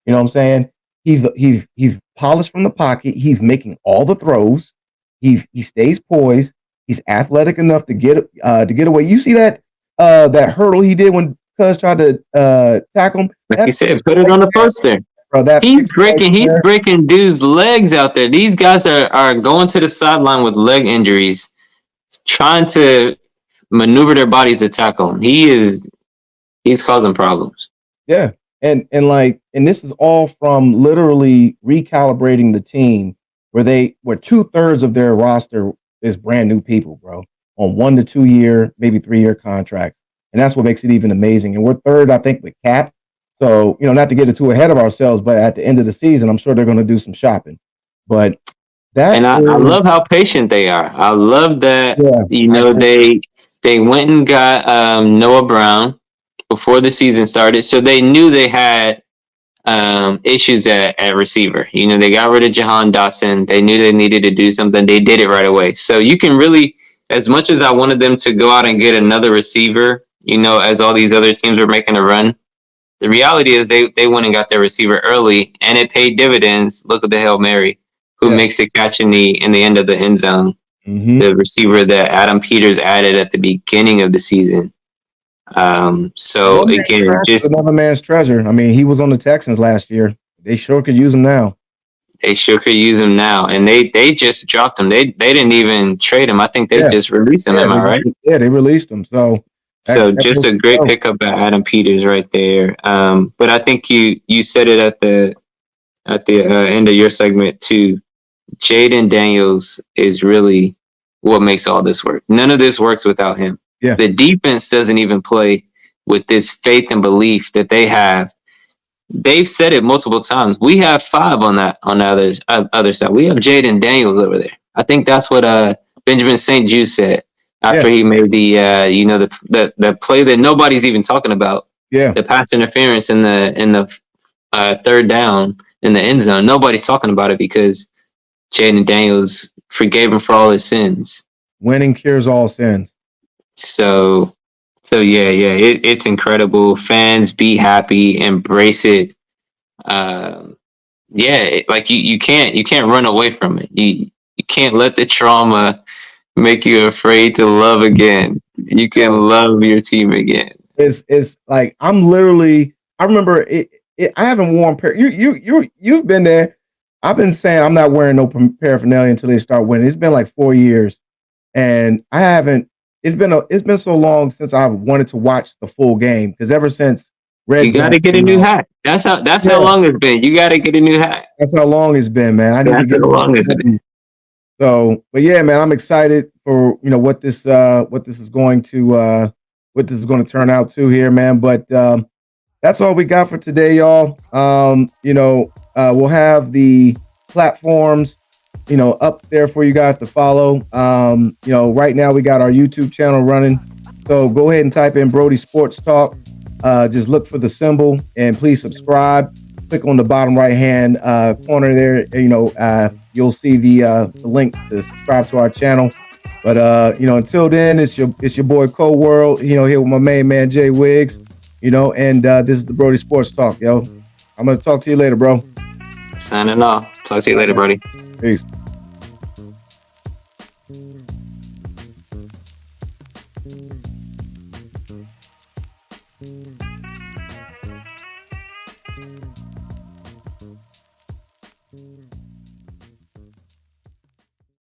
You know what I'm saying? He's polished from the pocket. He's making all the throws. He stays poised. He's athletic enough to get away. You see that hurdle he did when Cuz tried to tackle him? Like you said, put it on the poster. Bro, he's breaking dudes' legs out there. These guys are going to the sideline with leg injuries, trying to maneuver their bodies to tackle him. He's causing problems. Yeah. And this is all from literally recalibrating the team where 2/3 of their roster is brand new people, bro, on 1 to 2 year, maybe 3 year contracts. And that's what makes it even amazing. And we're third, I think, with cap. So, not to get it too ahead of ourselves, but at the end of the season, I'm sure they're going to do some shopping. But I love how patient they are. I love that, they went and got Noah Brown before the season started. So they knew they had issues at receiver. They got rid of Jahan Dotson. They knew they needed to do something. They did it right away. So you can really, as much as I wanted them to go out and get another receiver, as all these other teams were making a run, the reality is they went and got their receiver early, and it paid dividends. Look at the Hail Mary, who makes the catch in the end of the end zone. the receiver that Adam Peters added at the beginning of the season. So One man's again, trash is just another man's treasure. I mean, he was on the Texans last year. They sure could use him now. they sure could use him now, and they just dropped him. They didn't even trade him. I think they Yeah, just released him. yeah, Am I right? they released him. So So that just goes a to great show. pickup by Adam Peters right there. But I think you said it at the end of your segment too. Jaden Daniels is really what makes all this work. None of this works without him. Yeah, The defense doesn't even play with this faith and belief that they have. They've said it multiple times. We have 5 on the other side. We have Jaden Daniels over there. I think that's what Benjamin St. Just said yeah, after he made the the play that nobody's even talking about, yeah. the pass interference in the third down in the end zone. Nobody's talking about it because Jaden Daniels forgave him for all his sins. Winning cures all sins. So, it's incredible. Fans be happy, embrace it. Um, like you can't run away from it. You can't let the trauma make you afraid to love again. You can love your team again. It's like I'm literally. I remember it. I haven't worn you've been there. I've been saying I'm not wearing no paraphernalia until they start winning. It's been like 4 years, and I haven't. It's been so long since I've wanted to watch the full game because ever since Red You got Zone to get a came new out, hat. That's how yeah, long it's been. You got to get a new hat. that's how long it's been, man. I need to That's get how long it's been. so, but yeah, man, I'm excited for what this is going to turn out to here, man. But that's all we got for today, y'all. We'll have the platforms, up there for you guys to follow. Right now we got our YouTube channel running, so go ahead and type in Brodie Sports Talk. Just look for the symbol and please subscribe. Click on the bottom right hand corner there. You'll see the link to subscribe to our channel. But until then, it's your boy Cole World. Here with my main man J Wiggs. And this is the Brodie Sports Talk, yo. I'm gonna talk to you later, bro. Signing off. Talk to you later, Brodie. Peace.